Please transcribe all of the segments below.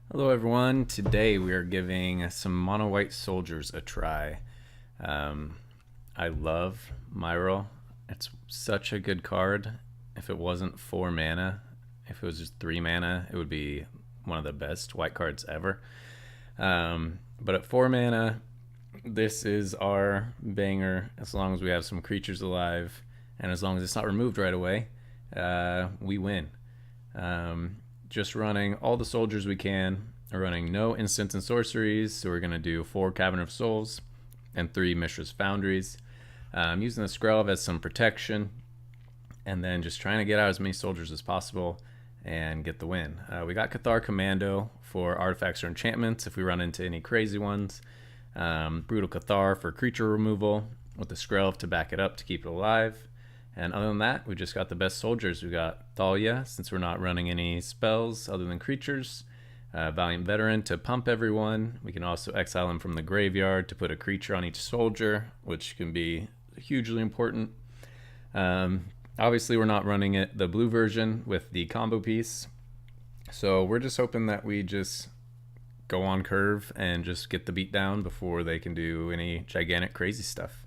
Hello everyone, today we are giving some mono white soldiers a try. I love Myrel. It's such a good card. If it wasn't 4 mana, if it was just 3 mana, it would be one of the best white cards ever. But at 4 mana, this is our banger as long as we have some creatures alive and as long as it's not removed right away, we win. Just running all the soldiers we can. We're running no instants and sorceries, so we're going to do 4 Cavern of Souls and 3 Mishra's Foundries. Using the Skrelv as some protection, and then just trying to get out as many soldiers as possible and get the win. We got Cathar Commando for artifacts or enchantments if we run into any crazy ones. Brutal Cathar for creature removal with the Skrelv to back it up to keep it alive. And other than that, we just got the best soldiers. We got Thalia, since we're not running any spells other than creatures. Valiant Veteran to pump everyone. We can also exile him from the graveyard to put a creature on each soldier, which can be hugely important. Obviously, we're not running it the blue version with the combo piece. So we're just hoping that we just go on curve and just get the beat down before they can do any gigantic crazy stuff.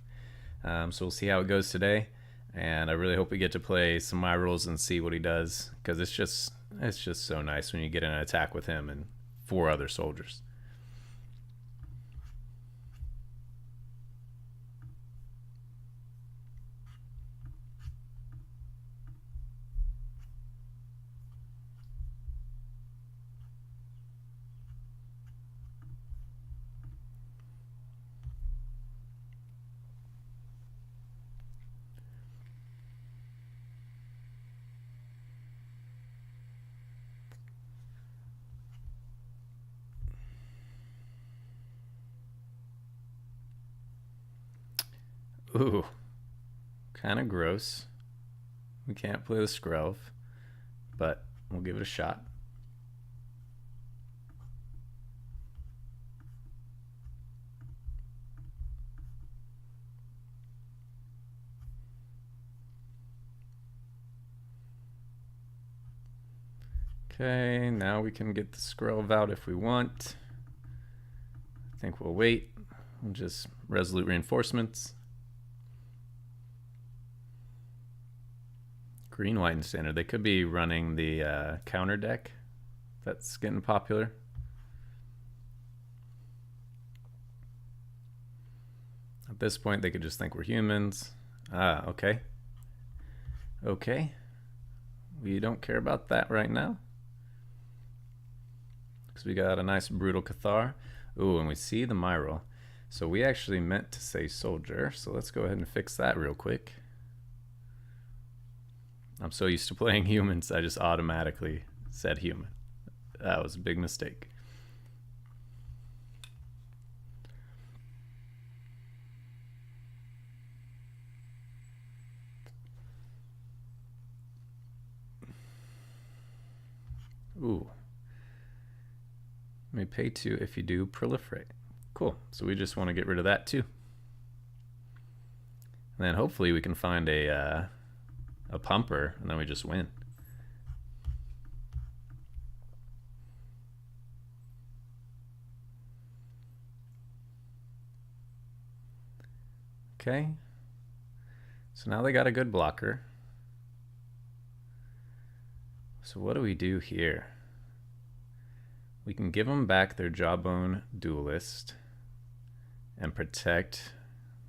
So we'll see how it goes today. And I really hope we get to play some Myrels and see what he does, because it's just so nice when you get in an attack with him and 4 other soldiers. Ooh, kind of gross. We can't play the Skrelv, but we'll give it a shot. Okay, now we can get the Skrelv out if we want. I think we'll wait. We'll just Resolute Reinforcements. Green, white, and standard. They could be running the counter deck that's getting popular. At this point, they could just think we're humans. Ah, okay. Okay. We don't care about that right now, because we got a nice Brutal Cathar. Ooh, and we see the Myrel. So we actually meant to say soldier, so let's go ahead and fix that real quick. I'm so used to playing humans, I just automatically said human. That was a big mistake. Ooh. May pay 2 if you do proliferate. Cool, so we just want to get rid of that too. And then hopefully we can find a pumper, and then we just win. Okay, so now they got a good blocker. So what do we do here? We can give them back their Jawbone Duelist and protect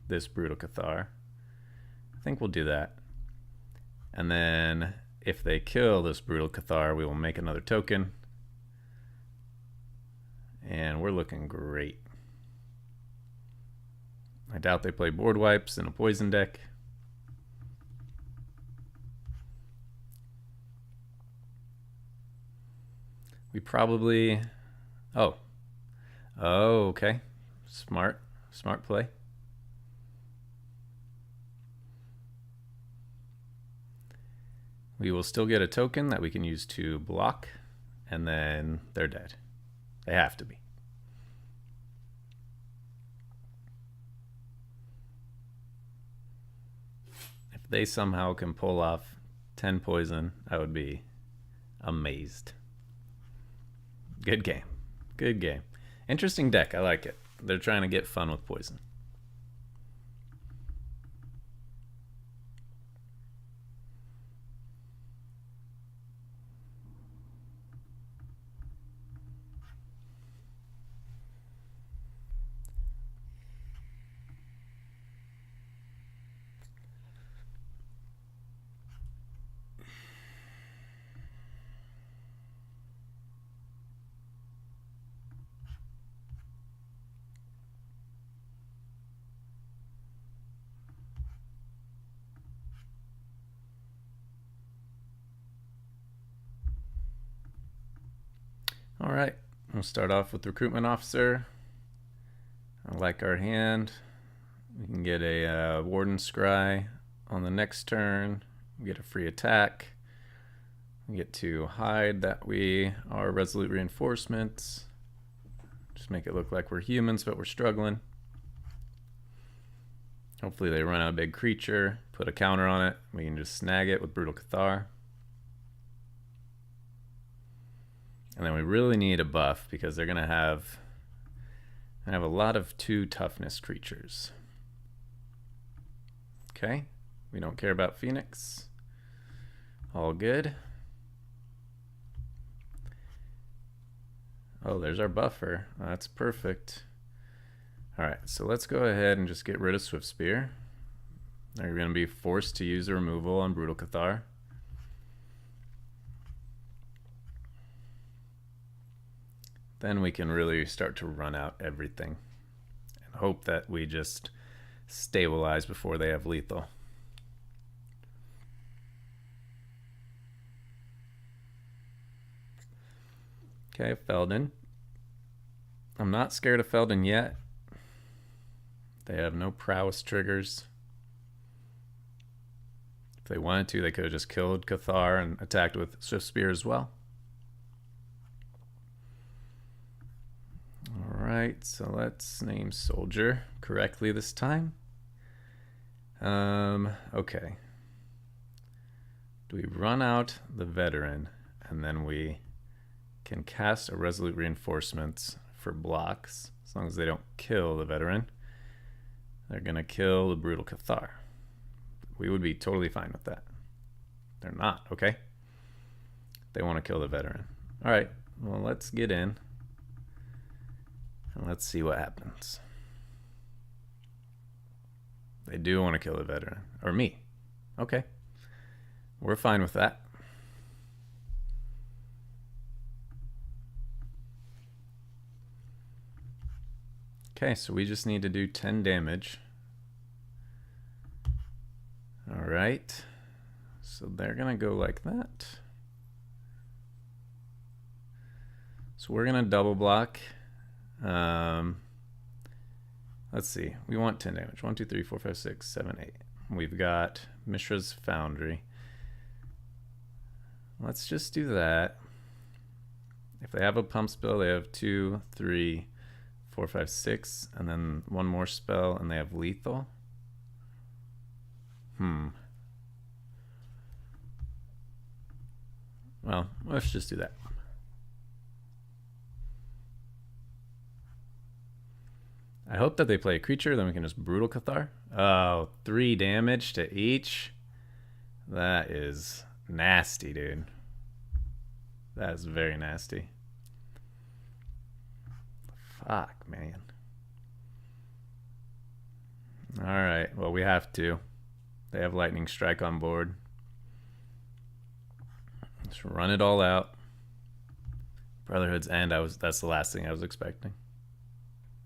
this Brutal Cathar. I think we'll do that. And then if they kill this Brutal Cathar, we will make another token. And we're looking great. I doubt they play board wipes in a poison deck. We probably... Oh, okay. Smart play. We will still get a token that we can use to block, and then they're dead. They have to be. If they somehow can pull off 10 poison, I would be amazed. Good game. Good game. Interesting deck. I like it. They're trying to get fun with poison. All right, we'll start off with Recruitment Officer. I like our hand. We can get a Warden Scry on the next turn. We get a free attack. We get to hide that we are Resolute Reinforcements. Just make it look like we're humans, but we're struggling. Hopefully they run out a big creature, put a counter on it. We can just snag it with Brutal Cathar. And then we really need a buff because they're going to have a lot of 2 toughness creatures. Okay, we don't care about Phoenix. All good. Oh, there's our buffer. That's perfect. All right, so let's go ahead and just get rid of Swift Spear. They're going to be forced to use a removal on Brutal Cathar. Then we can really start to run out everything and hope that we just stabilize before they have lethal. Okay, Feldon. I'm not scared of Feldon yet. They have no prowess triggers. If they wanted to, they could have just killed Cathar and attacked with Swift Spear as well. Alright, so let's name Soldier correctly this time. Okay. Do we run out the Veteran and then we can cast a Resolute Reinforcements for blocks as long as they don't kill the Veteran? They're going to kill the Brutal Cathar. We would be totally fine with that. They're not, okay? They want to kill the Veteran. Alright, well let's get in. And let's see what happens. They do want to kill the Veteran. Or me. Okay. We're fine with that. Okay, so we just need to do 10 damage. Alright. So they're going to go like that. So we're going to double block. Let's see. We want 10 damage. 1, 2, 3, 4, 5, 6, 7, 8. We've got Mishra's Foundry. Let's just do that. If they have a pump spell, they have 2, 3, 4, 5, 6, and then one more spell, and they have lethal. Well, let's just do that. I hope that they play a creature, then we can just Brutal Cathar. Oh, 3 damage to each. That is nasty, dude. That is very nasty. Fuck, man. Alright, well, we have to. They have Lightning Strike on board. Just run it all out. Brotherhood's End, that's the last thing I was expecting.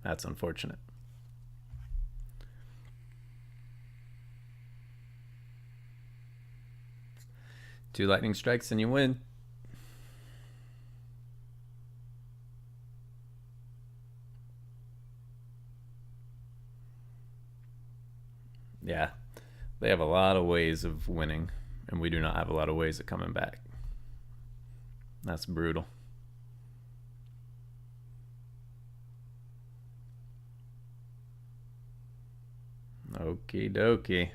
That's unfortunate. Two lightning strikes and you win. Yeah, they have a lot of ways of winning, and we do not have a lot of ways of coming back. That's brutal. Okie dokie.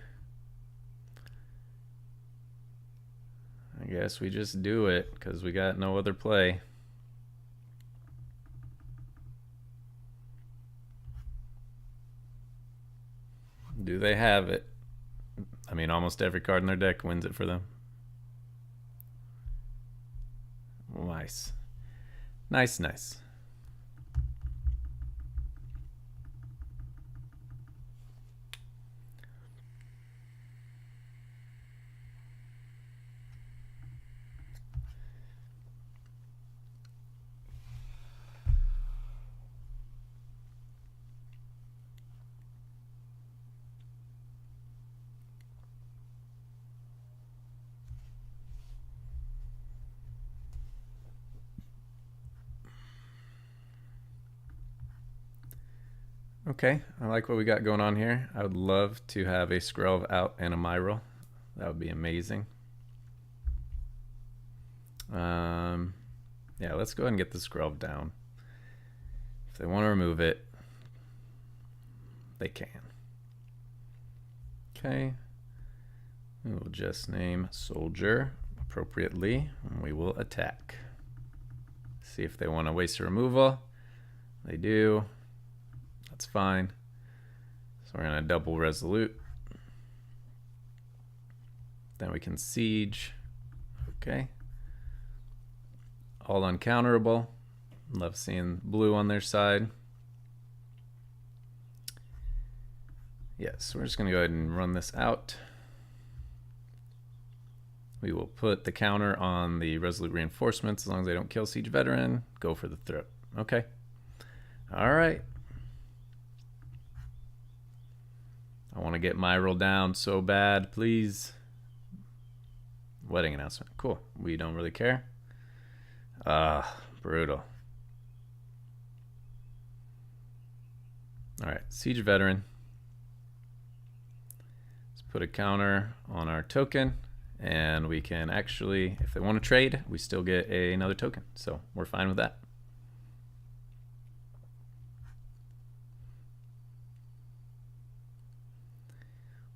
I guess we just do it because we got no other play. Do they have it? I mean, almost every card in their deck wins it for them. Nice. Nice, nice. Okay, I like what we got going on here. I would love to have a Skrelv out and a Myrel. That would be amazing. Yeah, let's go ahead and get the Skrelv down. If they want to remove it, they can. Okay. We will just name Soldier appropriately, and we will attack. See if they want to waste a removal. They do. That's fine. So we're going to double Resolute. Then we can Siege. Okay. All uncounterable. Love seeing blue on their side. Yes, we're just going to go ahead and run this out. We will put the counter on the Resolute Reinforcements as long as they don't kill Siege Veteran. Go for the throat. Okay. All right. I want to get Myrel down so bad, please. Wedding announcement. Cool. We don't really care. Brutal. All right, Siege Veteran. Let's put a counter on our token, and we can actually, if they want to trade, we still get another token. So we're fine with that.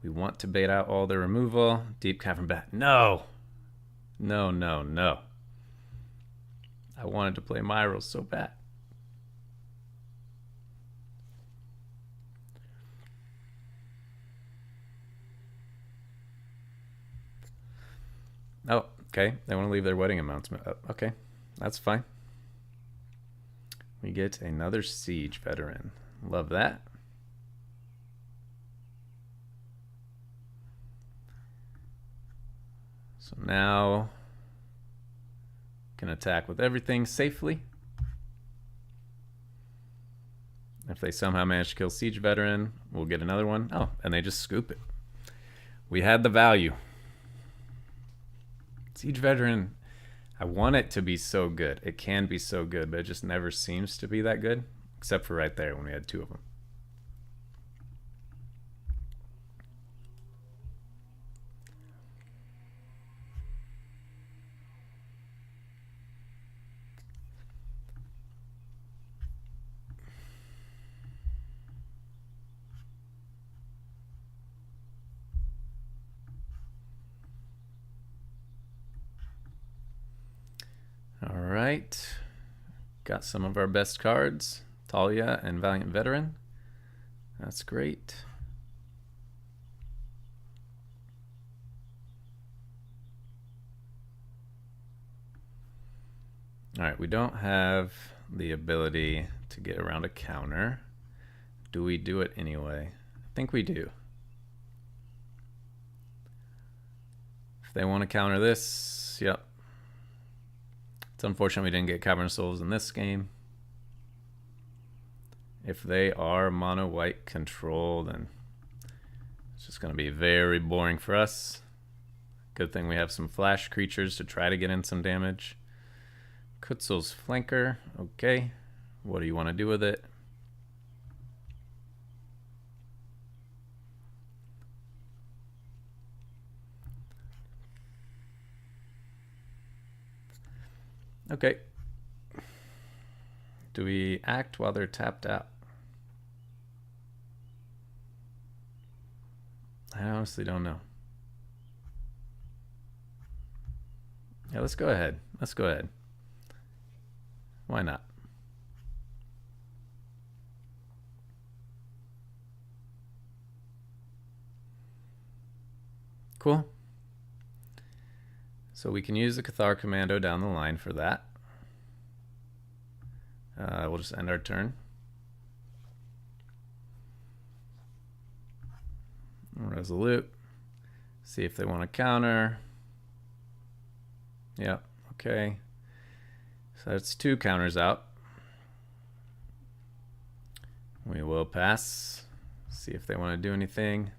We want to bait out all the removal. Deep Cavern Bat. No. No, no, no. I wanted to play Myrel so bad. Oh, okay. They want to leave their wedding announcement up. Okay, that's fine. We get another Siege Veteran. Love that. So now can attack with everything safely. If they somehow manage to kill Siege Veteran, we'll get another one. Oh, and they just scoop it. We had the value. Siege Veteran, I want it to be so good. It can be so good, but it just never seems to be that good, except for right there when we had two of them. All right, got some of our best cards, Talia and Valiant Veteran. That's great. All right, we don't have the ability to get around a counter. Do we do it anyway? I think we do. If they want to counter this, yep. It's unfortunate we didn't get Cavern Souls in this game. If they are mono white control, then it's just going to be very boring for us. Good thing we have some flash creatures to try to get in some damage. Kutzel's Flanker. Okay. What do you want to do with it? Okay. Do we act while they're tapped out? I honestly don't know. Yeah, let's go ahead. Let's go ahead. Why not? Cool. So we can use the Cathar Commando down the line for that. We'll just end our turn. Resolute. See if they want to counter. Yep, okay. So that's 2 counters out. We will pass. See if they want to do anything.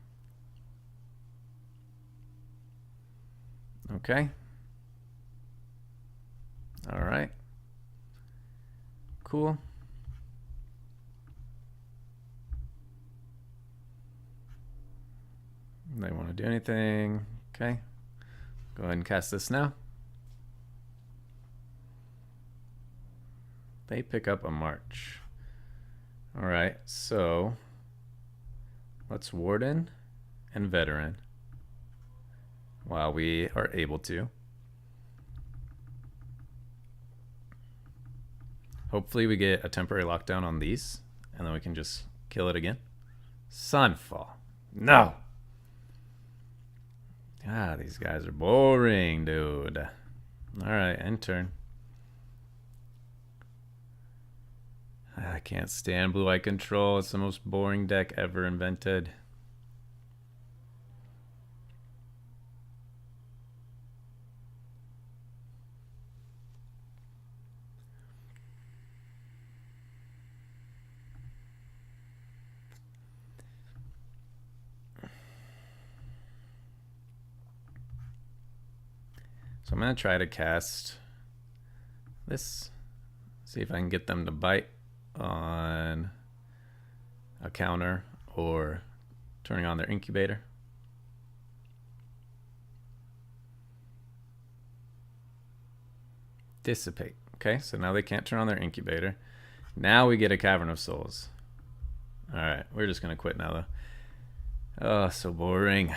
Okay. All right. Cool. They want to do anything. Okay. Go ahead and cast this now. They pick up a march. All right, so let's Warden and Veteran while we are able to. Hopefully we get a temporary lockdown on these, and then we can just kill it again. Sunfall. No! Ah, these guys are boring, dude. All right, end turn. I can't stand blue-eye control. It's the most boring deck ever invented. So I'm going to try to cast this. See if I can get them to bite on a counter or turning on their incubator. Dissipate. Okay, so now they can't turn on their incubator. Now we get a Cavern of Souls. All right, we're just going to quit now, though. Oh, so boring.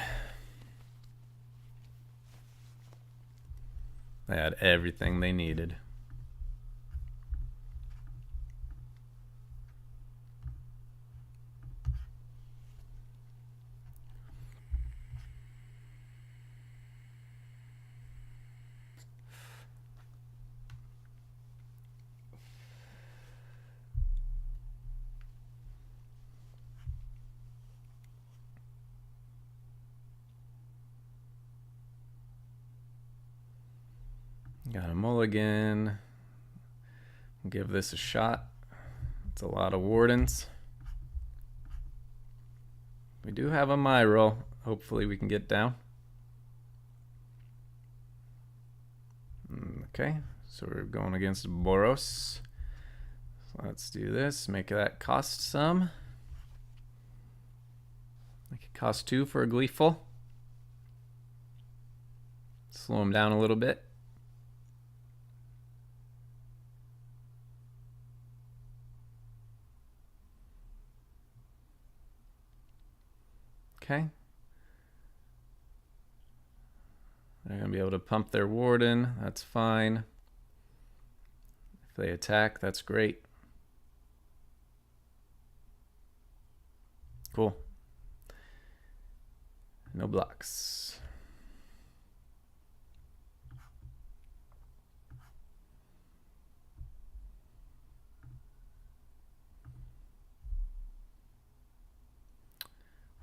They had everything they needed. Got a mulligan. Give this a shot. It's a lot of Wardens. We do have a Myrel. Hopefully we can get down. Okay, so we're going against Boros. So let's do this. Make that cost some. Make it cost 2 for a Gleeful. Slow him down a little bit. Okay. They're going to be able to pump their Warden. That's fine. If they attack, that's great. Cool. No blocks.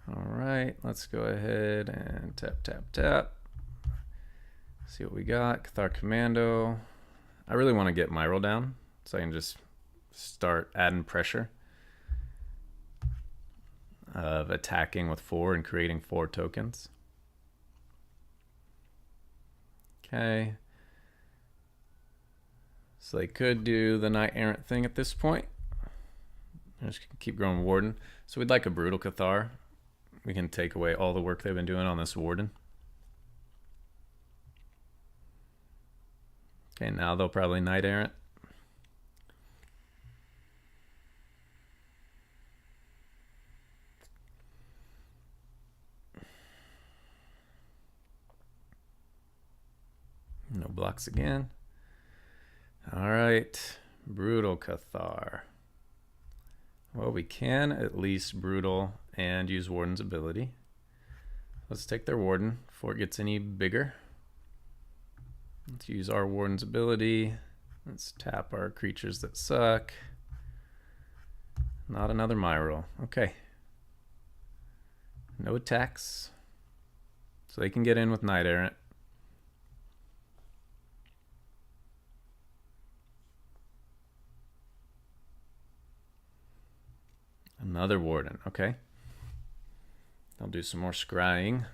All right, let's go ahead and tap, tap, tap. See what we got. Cathar Commando. I really want to get Myrel down so I can just start adding pressure of attacking with 4 and creating 4 tokens. Okay. So they could do the Knight Errant thing at this point. Just keep growing Warden. So we'd like a Brutal Cathar. We can take away all the work they've been doing on this Warden. Okay, now they'll probably Knight Errant. No blocks again. All right, Brutal Cathar. Well, we can at least Brutal and use Warden's ability. Let's take their Warden before it gets any bigger. Let's use our Warden's ability. Let's tap our creatures that suck. Not another Myrel. Okay. No attacks. So they can get in with Knight Errant. Another Warden. Okay. I'll do some more scrying.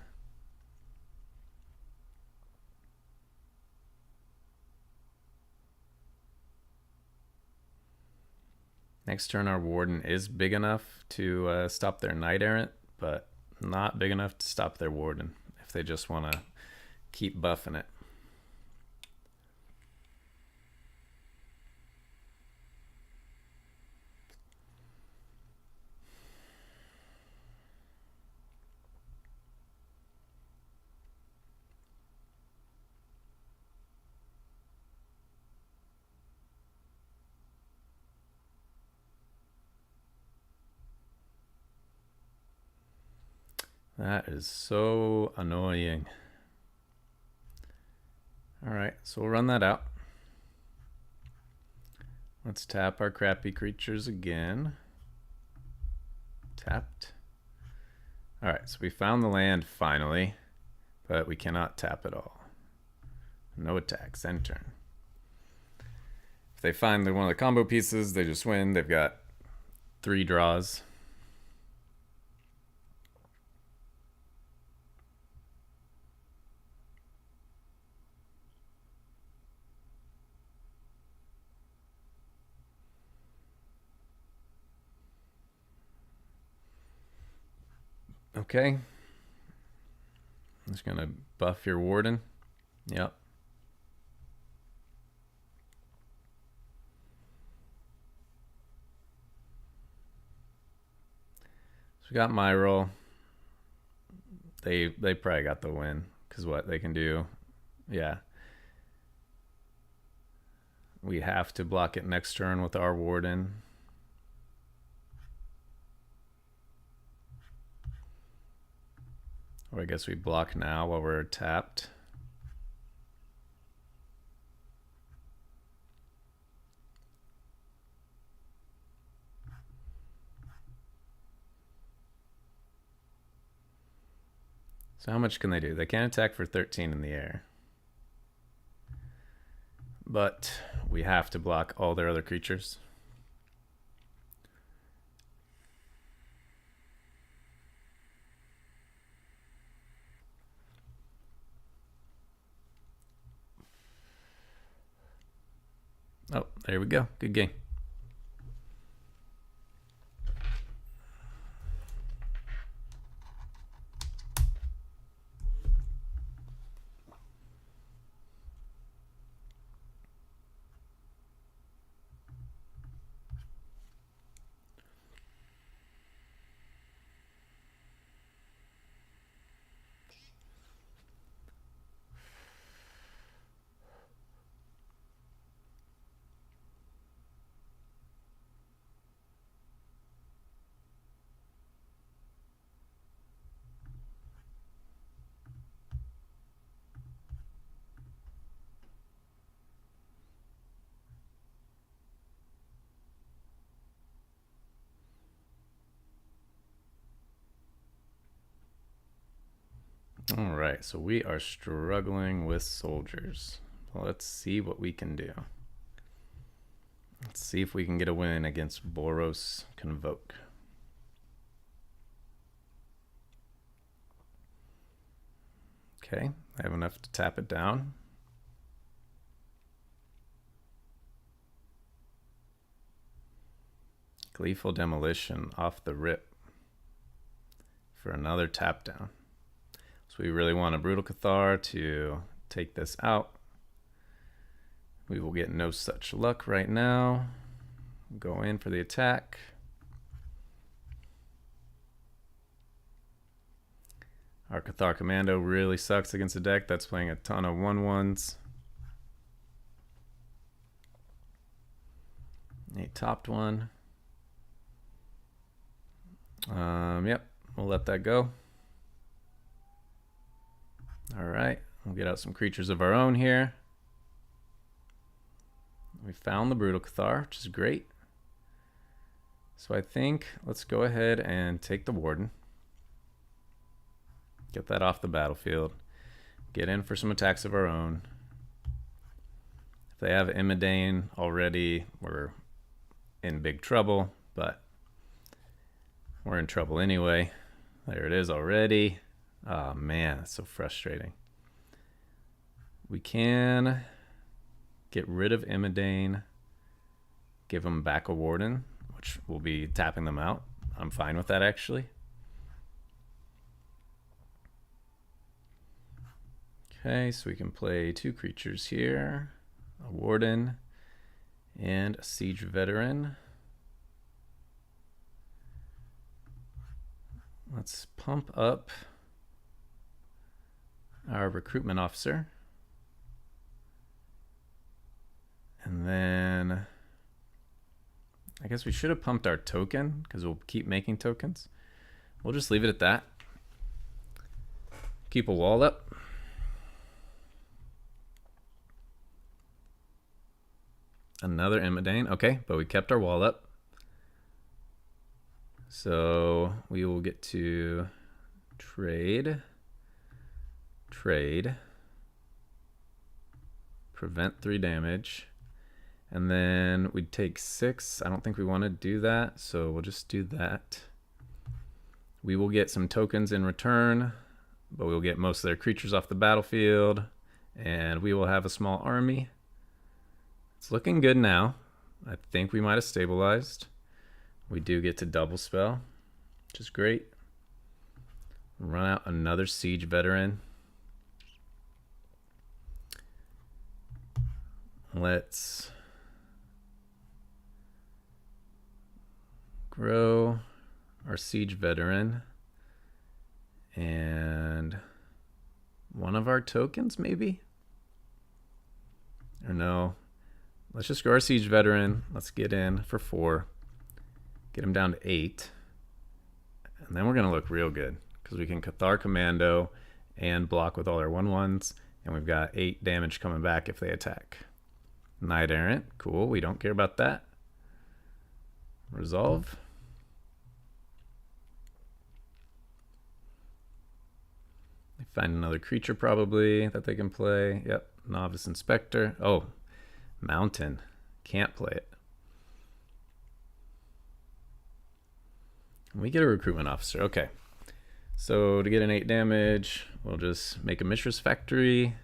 Next turn, our Warden is big enough to stop their Knight Errant, but not big enough to stop their Warden if they just want to keep buffing it. That is so annoying. All right, so we'll run that out. Let's tap our crappy creatures again. Tapped. All right, so we found the land finally, but we cannot tap it all. No attacks, end turn. If they find one of the combo pieces, they just win. They've got 3 draws. Okay. I'm just gonna buff your Warden. Yep. So we got Myrel. They probably got the win, because what they can do, yeah. We have to block it next turn with our Warden. Or I guess we block now while we're tapped. So how much can they do? They can't attack for 13 in the air. But we have to block all their other creatures. Oh, there we go. Good game. All right, so we are struggling with soldiers. Well, let's see what we can do. Let's see if we can get a win against Boros Convoke. Okay, I have enough to tap it down. Gleeful Demolition off the rip for another tap down. So we really want a Brutal Cathar to take this out. We will get no such luck right now. Go in for the attack. Our Cathar Commando really sucks against the deck that's playing a ton of 1/1s. A topped one. Yep, we'll let that go. All right, we'll get out some creatures of our own here. We found the Brutal Cathar, which is great. So I think let's go ahead and take the Warden. Get that off the battlefield. Get in for some attacks of our own. If they have Imidane already, we're in big trouble, but we're in trouble anyway. There it is already. Oh man, that's so frustrating. We can get rid of Imidane, give them back a Warden, which will be tapping them out. I'm fine with that actually. Okay, so we can play 2 creatures here, a Warden and a Siege Veteran. Let's pump up our Recruitment Officer. And then I guess we should have pumped our token because we'll keep making tokens. We'll just leave it at that. Keep a wall up. Another Imidane. Okay, but we kept our wall up. So we will get to trade, prevent 3 damage, and then we'd take 6. I don't think we want to do that, so we'll just do that. We will get some tokens in return, but we'll get most of their creatures off the battlefield, and we will have a small army. It's looking good now. I think we might have stabilized. We do get to double spell, which is great. Run out another Siege Veteran. Let's grow our Siege Veteran and one of our tokens maybe? Or no, let's just grow our Siege Veteran. Let's get in for 4. Get him down to 8. And then we're going to look real good because we can Cathar Commando and block with all our 1/1s. And we've got 8 damage coming back if they attack. Knight Errant. Cool. We don't care about that. Resolve. They find another creature probably that they can play. Yep. Novice Inspector. Oh, Mountain. Can't play it. We get a Recruitment Officer. Okay. So to get an 8 damage, we'll just make a Mishra's Factory.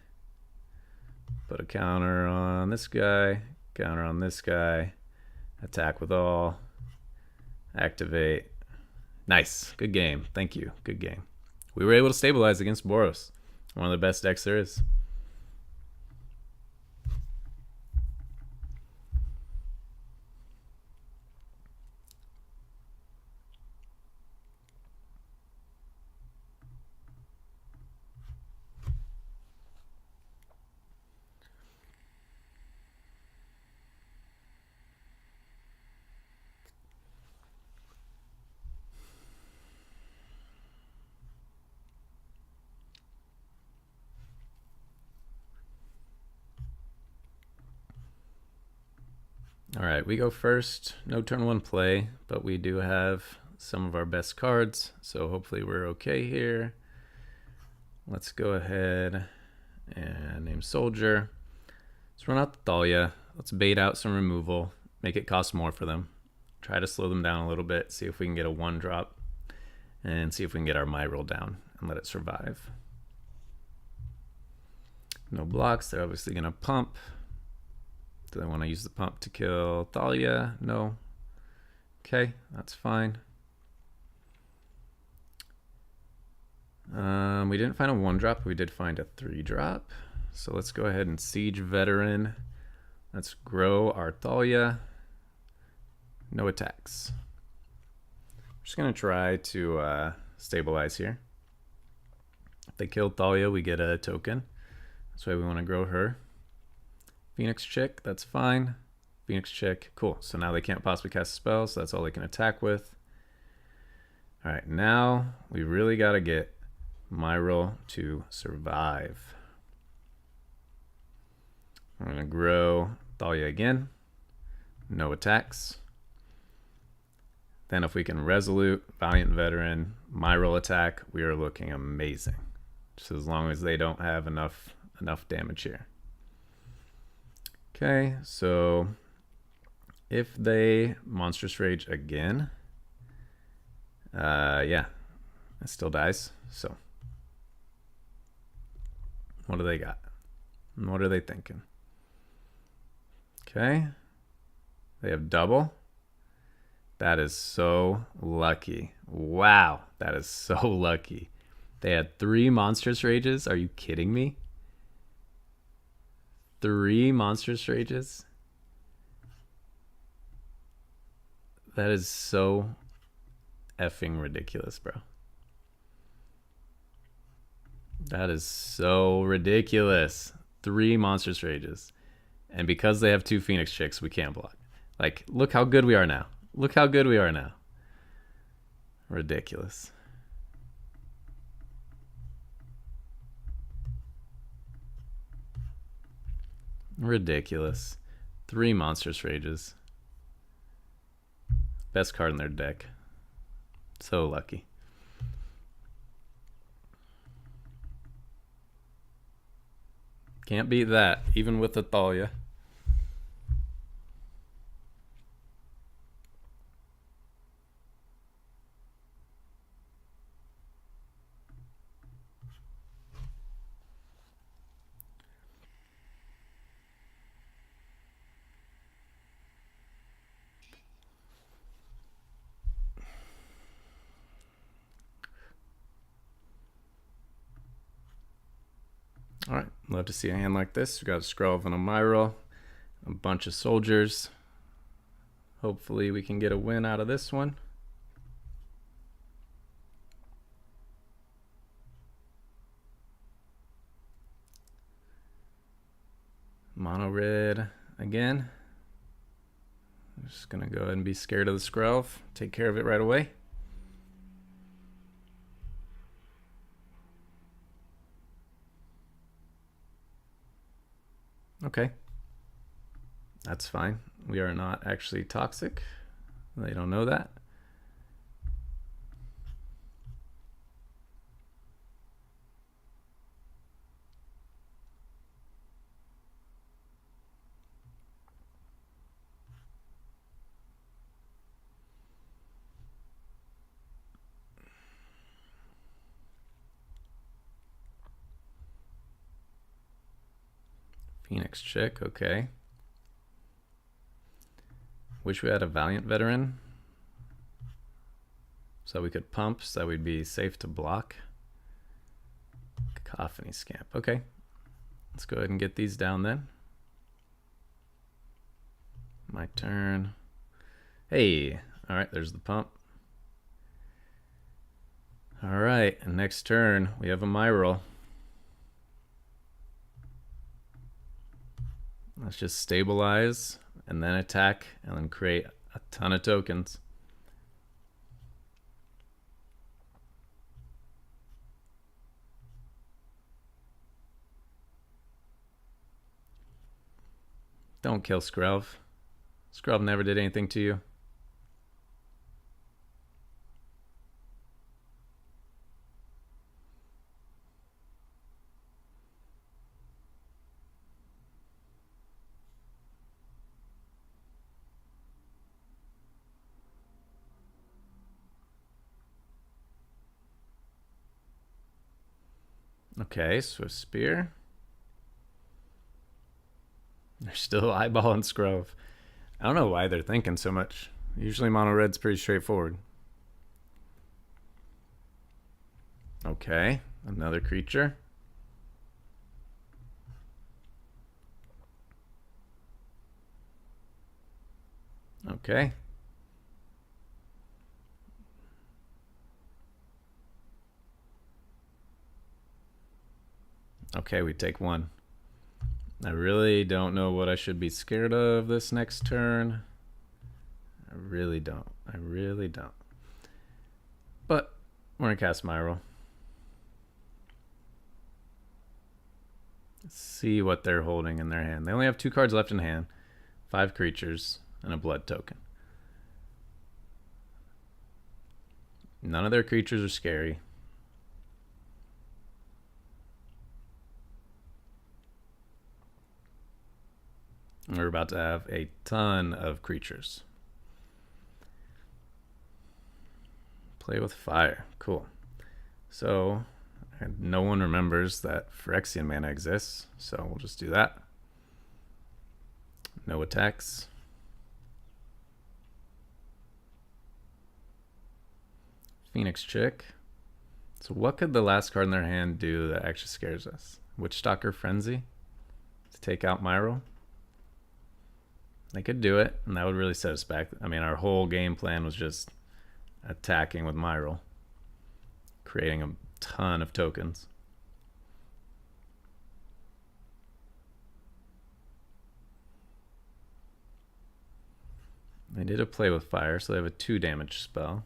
Put a counter on this guy. Counter on this guy. Attack with all. Activate. Nice. Good game. Thank you. Good game. We were able to stabilize against Boros. One of the best decks there is. All right, we go first. No turn 1 play, but we do have some of our best cards, so hopefully we're okay here. Let's go ahead and name Soldier. Let's run out the Thalia. Let's bait out some removal, make it cost more for them. Try to slow them down a little bit, see if we can get a 1-drop, and see if we can get our Myrel down and let it survive. No blocks, they're obviously going to pump. Do they want to use the pump to kill Thalia? No. Okay, that's fine. We didn't find a 1-drop, but we did find a 3-drop. So let's go ahead and Siege Veteran. Let's grow our Thalia. No attacks. I'm just going to try to stabilize here. If they kill Thalia, we get a token. That's why we want to grow her. Phoenix Chick, that's fine. Phoenix Chick, cool. So now they can't possibly cast a spell, so that's all they can attack with. All right, now we really got to get Myrel to survive. I'm going to grow Thalia again. No attacks. Then if we can Resolute, Valiant Veteran, Myrel attack, we are looking amazing. Just as long as they don't have enough damage here. Okay, so if they Monstrous Rage again, yeah, it still dies. So what do they got? What are they thinking? Okay, they have double. That is so lucky. Wow, that is so lucky. They had 3 Monstrous Rages. Are you kidding me? 3 Monstrous Rages? That is so effing ridiculous, bro. That is so ridiculous. 3 Monstrous Rages. And because they have 2 Phoenix Chicks, we can't block. Like, look how good we are now. Look how good we are now. Ridiculous. Ridiculous. 3 Monstrous Rages. Best card in their deck. So lucky. Can't beat that, even with the Thalia. All right, love to see a hand like this. We got a Skrelv and a Myrel, a bunch of soldiers. Hopefully we can get a win out of this one. Mono red again. I'm just gonna go ahead and be scared of the Skrelv. Take care of it right away. Okay, that's fine. We are not actually toxic. They don't know that. Phoenix Chick, okay. Wish we had a Valiant Veteran so we could pump, so that we'd be safe to block. Cacophony Scamp, okay. Let's go ahead and get these down then. My turn. Hey, all right, there's the pump. All right, and next turn we have a Myrel. Let's just stabilize and then attack and then create a ton of tokens. Don't kill Skrelv. Skrelv never did anything to you. Okay, Swift Spear. They're still eyeballing Skrelv. I don't know why they're thinking so much. Usually mono red's pretty straightforward. Okay, another creature. Okay. Okay, we take 1. I really don't know what I should be scared of this next turn. I really don't. I really don't. But we're gonna cast Myrel. Let's see what they're holding in their hand. They only have 2 cards left in hand, 5 creatures, and a blood token. None of their creatures are scary. We're about to have a ton of creatures. Play with fire. Cool. So no one remembers that Phyrexian mana exists, so we'll just do that. No attacks. Phoenix Chick. So what could the last card in their hand do that actually scares us? Witchstalker Frenzy to take out Myrel. They could do it, and that would really set us back. I mean, our whole game plan was just attacking with Myrel, creating a ton of tokens. They did a play with fire, so they have a 2 damage spell.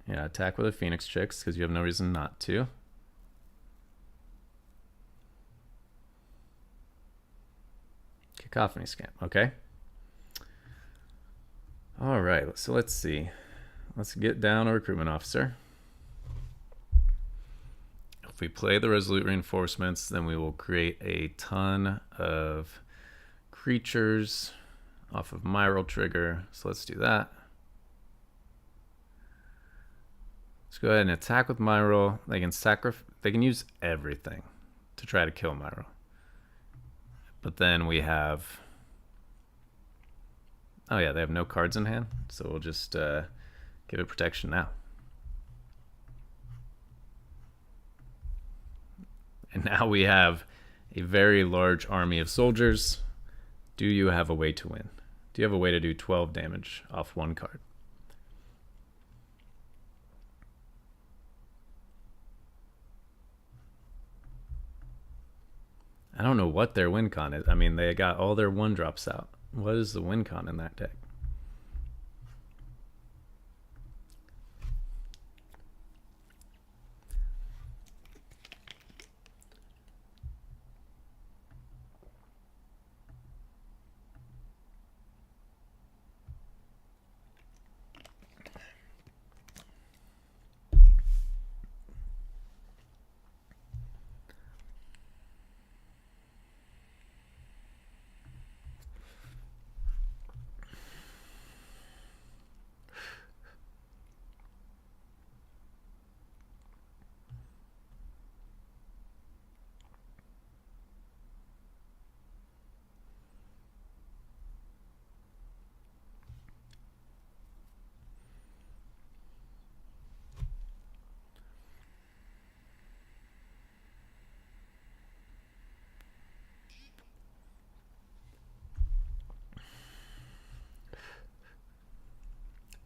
Yeah, attack with a Phoenix Chicks because you have no reason not to. Cacophony Scam, okay. All right, so let's see. Let's get down a recruitment officer. If we play the Resolute Reinforcements, then we will create a ton of creatures off of Myrel trigger. So let's do that. Let's go ahead and attack with Myrel. They can use everything to try to kill Myrel. But then we have, oh yeah, they have no cards in hand, so we'll just give it protection now. And now we have a very large army of soldiers. Do you have a way to win? Do you have a way to do 12 damage off 1 card? I don't know what their win con is. I mean, they got all their 1-drops out. What is the win con in that deck?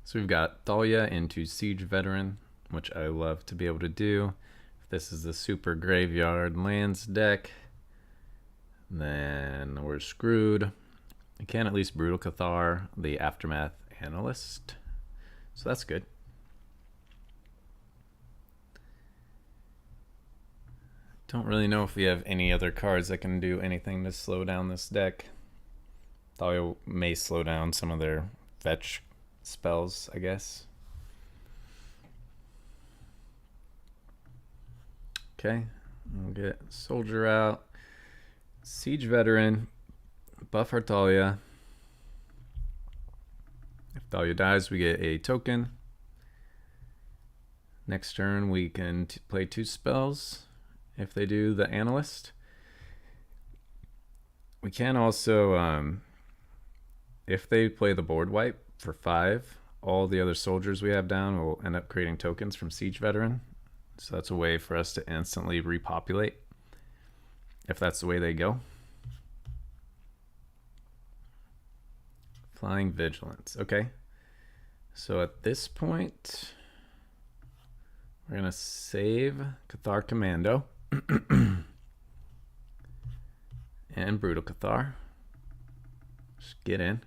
So we've got Thalia into Siege Veteran, which I love to be able to do. If this is the Super Graveyard Lands deck, then we're screwed. We can at least Brutal Cathar, the Aftermath Analyst. So that's good. Don't really know if we have any other cards that can do anything to slow down this deck. Thalia may slow down some of their fetch spells, I guess. Okay, we'll get Soldier out. Siege Veteran, buff our Thalia. If Thalia dies, we get a token. Next turn, we can play 2 spells. If they do the Analyst, we can also, if they play the board wipe for 5, all the other soldiers we have down will end up creating tokens from Siege Veteran. So that's a way for us to instantly repopulate if that's the way they go. Flying Vigilance. Okay. So at this point, we're going to save Cathar Commando and Brutal Cathar. Just get in.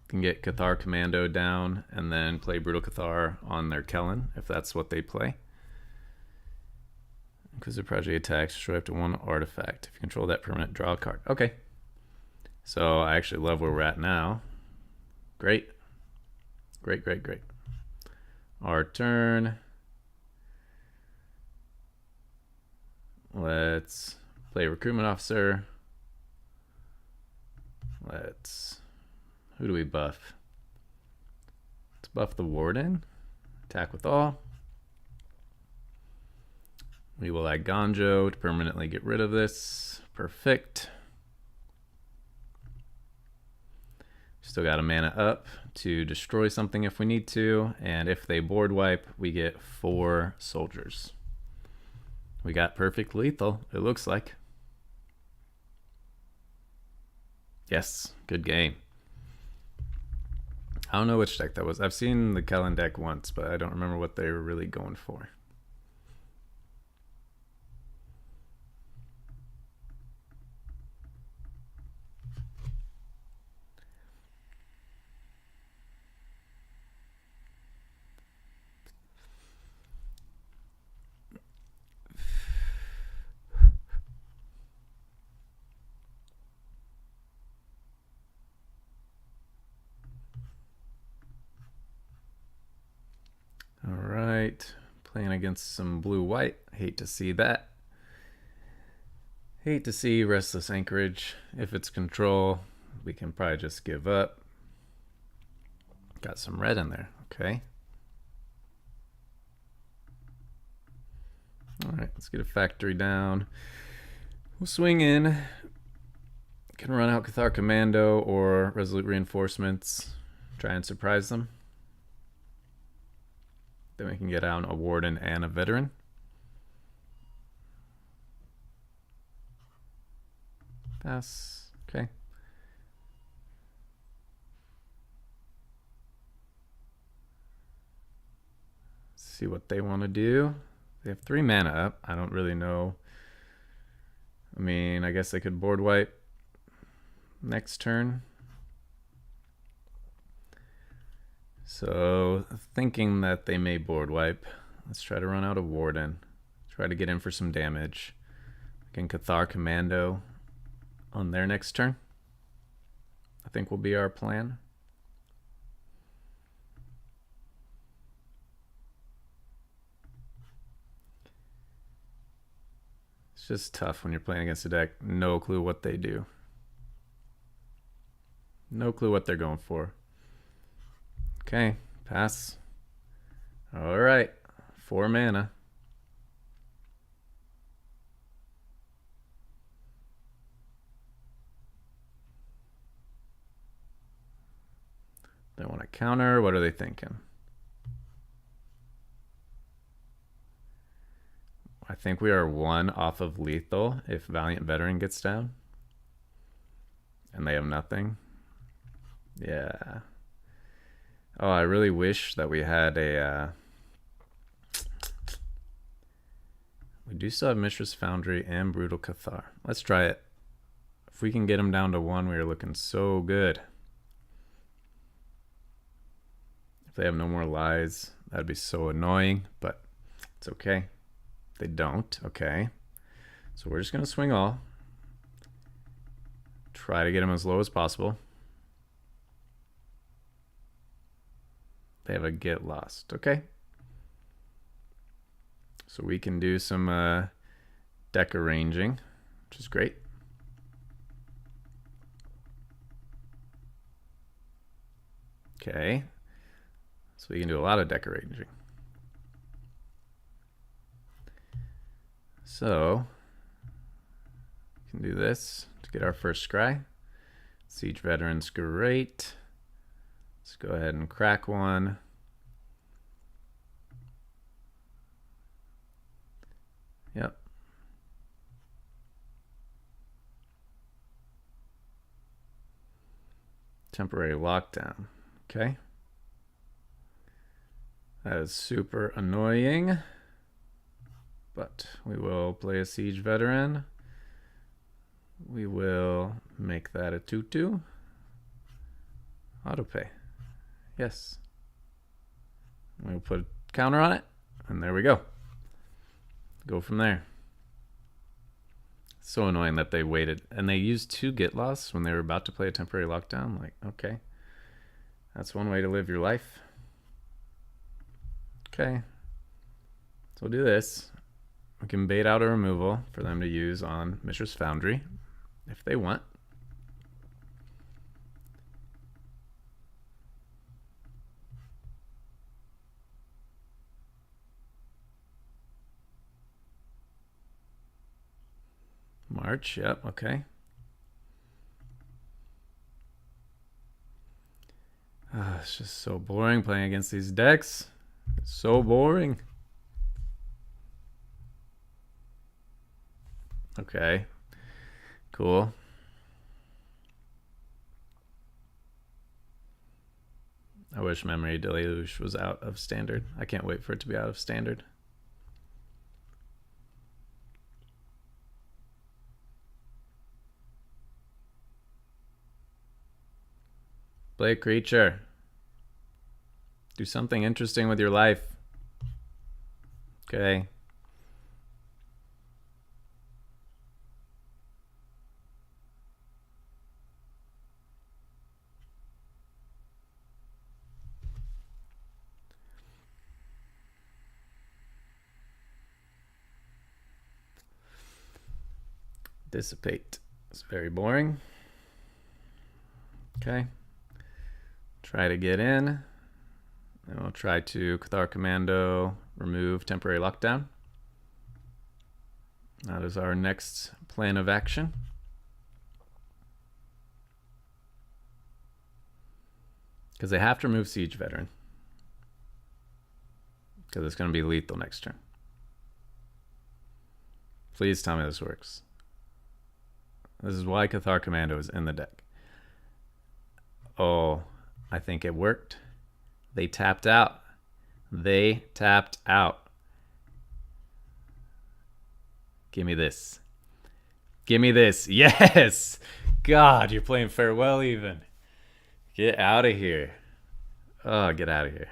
Can get Cathar Commando down, and then play Brutal Cathar on their Kellen, if that's what they play. Because the project attacks, destroy up to one artifact. If you control that permanent, draw a card. Okay. So I actually love where we're at now. Great. Great, great, great. Our turn. Let's play recruitment officer. Who do we buff? Let's buff the warden. Attack with all. We will add Ganjo to permanently get rid of this. Perfect. Still got a mana up to destroy something if we need to. And if they board wipe, we get 4 soldiers. We got perfect lethal, it looks like. Yes, good game. I don't know which deck that was. I've seen the Kellen deck once, but I don't remember what they were really going for. All right, playing against some blue-white. Hate to see that. Hate to see Restless Anchorage. If it's control, we can probably just give up. Got some red in there, okay. All right, let's get a factory down. We'll swing in. Can run out Cathar Commando or Resolute Reinforcements. Try and surprise them. Then we can get out a warden and a veteran. Pass. Okay. Let's see what they want to do. They have 3 mana up. I don't really know. I mean, I guess they could board wipe next turn. So, thinking that they may board wipe, let's try to run out a warden. Try to get in for some damage. We can Cathar Commando on their next turn. I think will be our plan. It's just tough when you're playing against a deck. No clue what they do. No clue what they're going for. Okay, pass. All right, 4 mana. They want to counter. What are they thinking? I think we are 1 off of lethal if Valiant Veteran gets down. And they have nothing. Yeah. Oh, I really wish that we had a... we do still have Mishra's Foundry and Brutal Cathar. Let's try it. If we can get them down to 1, we are looking so good. If they have no more lies, that'd be so annoying, but it's okay. They don't. Okay. So we're just going to swing all. Try to get them as low as possible. They have a get lost. Okay. So we can do some deck arranging, which is great. Okay. So we can do a lot of deck arranging. So we can do this to get our first scry. Siege Veteran's great. Let's go ahead and crack one. Yep. Temporary lockdown. Okay. That is super annoying. But we will play a Siege Veteran. We will make that a 2/2. Autopay. Yes. We'll put a counter on it, and there we go. Go from there. So annoying that they waited. And they used 2 get lost when they were about to play a temporary lockdown. Like, okay. That's one way to live your life. Okay. So we'll do this. We can bait out a removal for them to use on Mishra's Foundry if they want. March, yep, okay. It's just so boring playing against these decks. It's so boring. Okay, cool. I wish Memory Deluge was out of standard. I can't wait for it to be out of standard. Play a creature. Do something interesting with your life. Okay. Dissipate. It's very boring. Okay. Try to get in. And we'll try to Cathar Commando, remove temporary lockdown. That is our next plan of action. Because they have to remove Siege Veteran. Because it's going to be lethal next turn. Please tell me this works. This is why Cathar Commando is in the deck. Oh, I think it worked. They tapped out. They tapped out. Give me this. Give me this. Yes! God, you're playing farewell even. Get out of here. Oh, get out of here.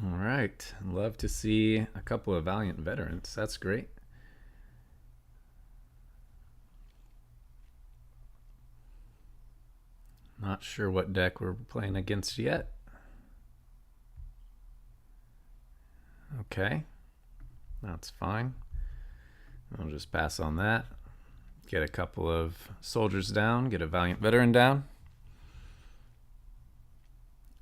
All right. Love to see a couple of Valiant Veterans. That's great. Not sure what deck we're playing against yet. Okay. That's fine. I'll just pass on that. Get a couple of soldiers down. Get a Valiant Veteran down.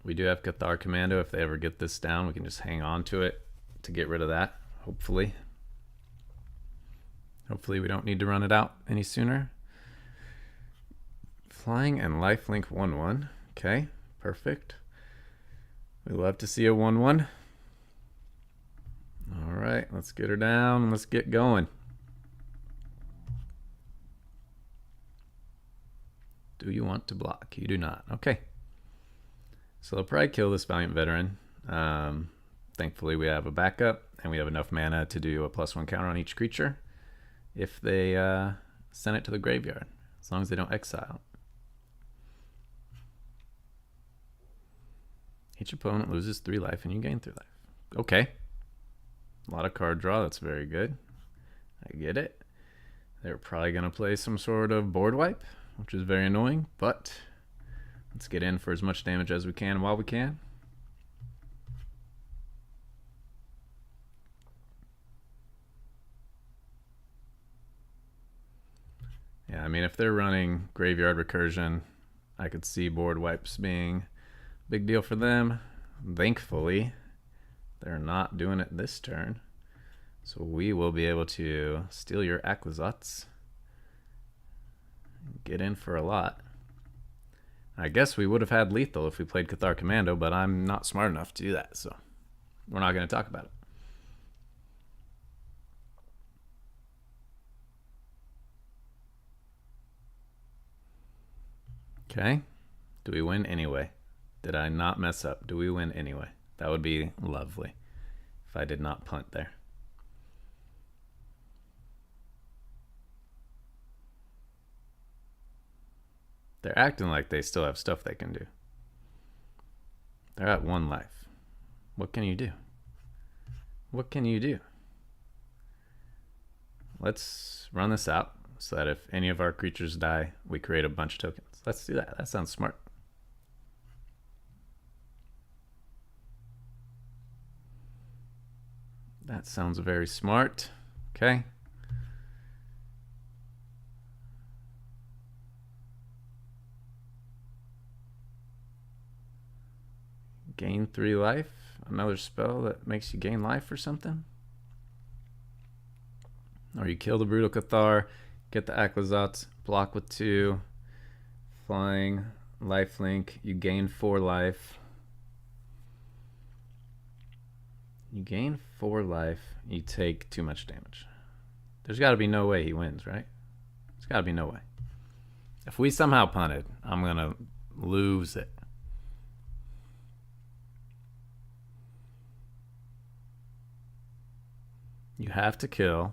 We do have Cathar Commando. If they ever get this down, we can just hang on to it to get rid of that, hopefully. Hopefully we don't need to run it out any sooner. Flying and lifelink 1/1. Okay, perfect. We love to see a 1/1. All right, let's get her down. Let's get going. Do you want to block? You do not. Okay. So they'll probably kill this Valiant Veteran. Thankfully, we have a backup, and we have enough mana to do a +1 counter on each creature if they send it to the graveyard, as long as they don't exile. Each opponent loses 3 life, and you gain 3 life. Okay. A lot of card draw. That's very good. I get it. They're probably going to play some sort of board wipe, which is very annoying, but let's get in for as much damage as we can while we can. Yeah, I mean, if they're running Graveyard Recursion, I could see board wipes being a big deal for them. Thankfully, They're not doing it this turn. So we will be able to steal your Acquisats. Get in for a lot. I guess we would have had lethal if we played Cathar Commando, but I'm not smart enough to do that, so we're not going to talk about it. Okay. Do we win anyway? Did I not mess up? Do we win anyway? That would be lovely if I did not punt there. They're acting like they still have stuff they can do. They're at 1 life. What can you do? What can you do? Let's run this out so that if any of our creatures die, we create a bunch of tokens. Let's do that. That sounds smart. That sounds very smart. Okay. Gain 3 life. Another spell that makes you gain life or something. Or you kill the Brutal Cathar, get the Acquisats, block with 2, flying, lifelink, you gain 4 life. You gain 4 life, you take too much damage. There's got to be no way he wins, right? There's got to be no way. If we somehow punted, I'm going to lose it. You have to kill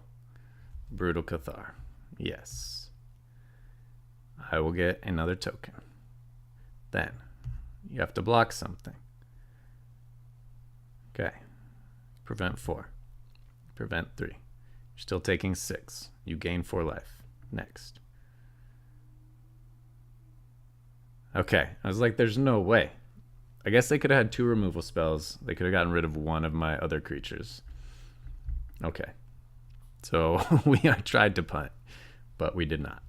Brutal Cathar. Yes. I will get another token. Then you have to block something. Okay. Prevent 4. Prevent 3. You're still taking 6. You gain 4 life. Next. Okay. I was like, there's no way. I guess they could have had 2 removal spells. They could have gotten rid of 1 of my other creatures. Okay. So we tried to punt, but we did not.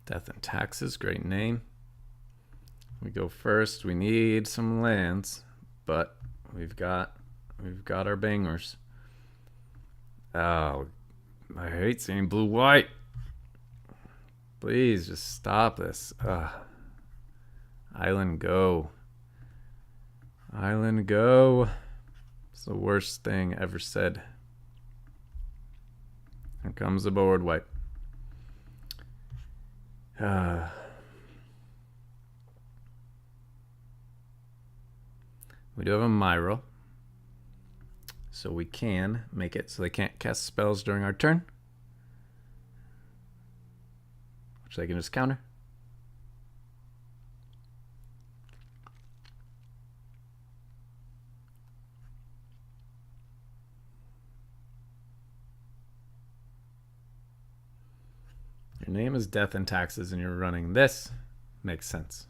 Death and Taxes, great name. We go first. We need some lands, but we've got our bangers. Oh, I hate seeing blue-white. Please just stop this. Island go. Island go. It's the worst thing ever said. Here comes the board wipe. We do have a Myrel, so we can make it so they can't cast spells during our turn, which they can just counter. Your name is Death and Taxes and you're running this. Makes sense.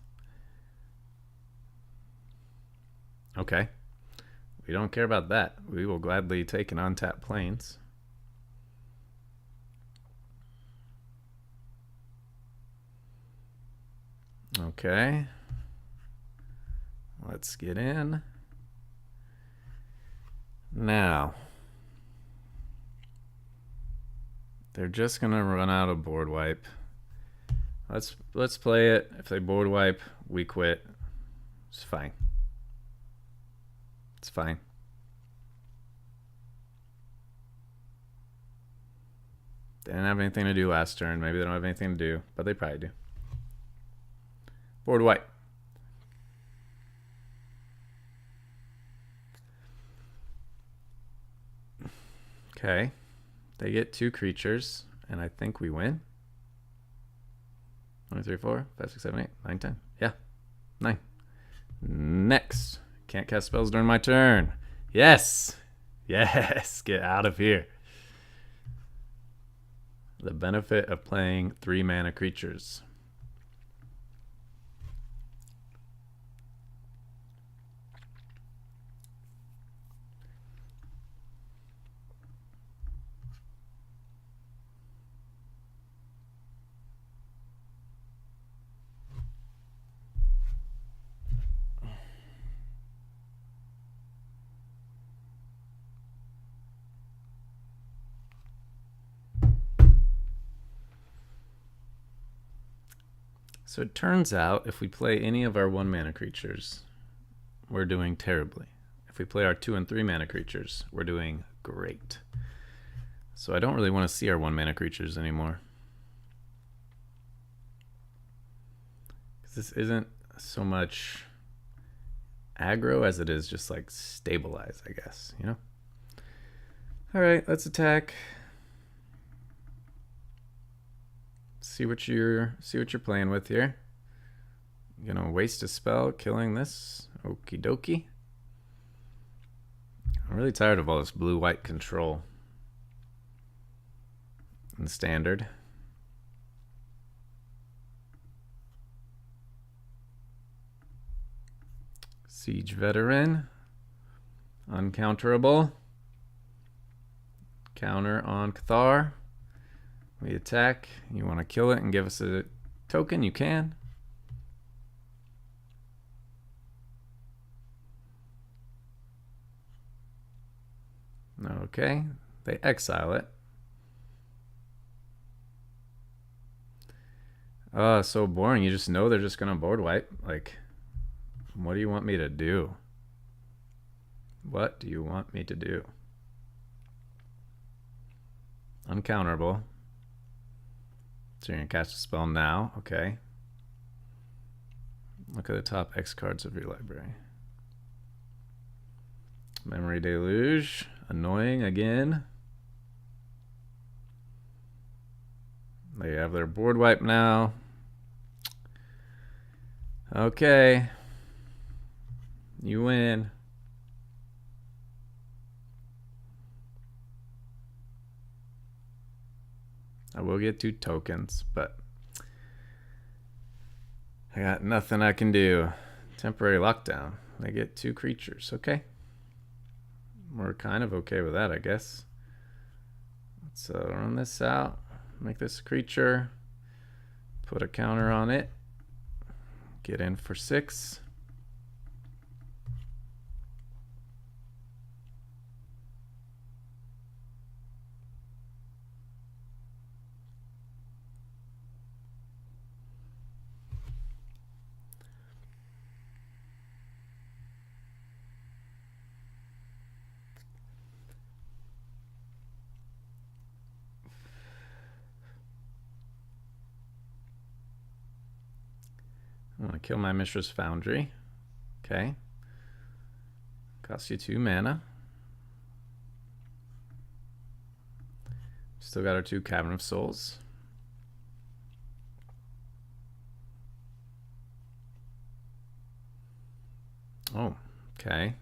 Okay. We don't care about that. We will gladly take an untapped Plains. Okay. Let's get in. Now. They're just gonna run out of board wipe. Let's play it. If they board wipe, we quit. It's fine. It's fine. They didn't have anything to do last turn. Maybe they don't have anything to do, but they probably do. Board white. Okay. They get 2 creatures, and I think we win. 1, 2, 3, 4, 5, 6, 7, 8, 9, 10. Yeah. 9. Next. Can't cast spells during my turn. Yes. Yes. Get out of here. The benefit of playing 3 mana creatures. So it turns out if we play any of our 1-mana creatures, we're doing terribly. If we play our 2 and 3 mana creatures, we're doing great. So I don't really want to see our 1-mana creatures anymore. This isn't so much aggro as it is just like stabilize, I guess, you know? All right, let's attack. See what you're playing with here. You gonna waste a spell killing this? Okie dokie. I'm really tired of all this blue-white control in standard. Siege Veteran. Uncounterable. Counter on Cathar. We attack. You want to kill it and give us a token? You can. Okay. They exile it. So boring. You just know they're just going to board wipe. Like, what do you want me to do? What do you want me to do? Uncounterable. So you're going to cast a spell now. Okay. Look at the top X cards of your library. Memory Deluge. Annoying again. They have their board wipe now. Okay. You win. I will get 2 tokens, but I got nothing I can do. Temporary lockdown. I get 2 creatures. Okay. We're kind of okay with that, I guess. Let's run this out. Make this a creature. Put a counter on it. Get in for 6. I'm going to kill my Mishra's Foundry. Okay. Costs you 2 mana. Still got our 2 Cavern of Souls. Oh, okay.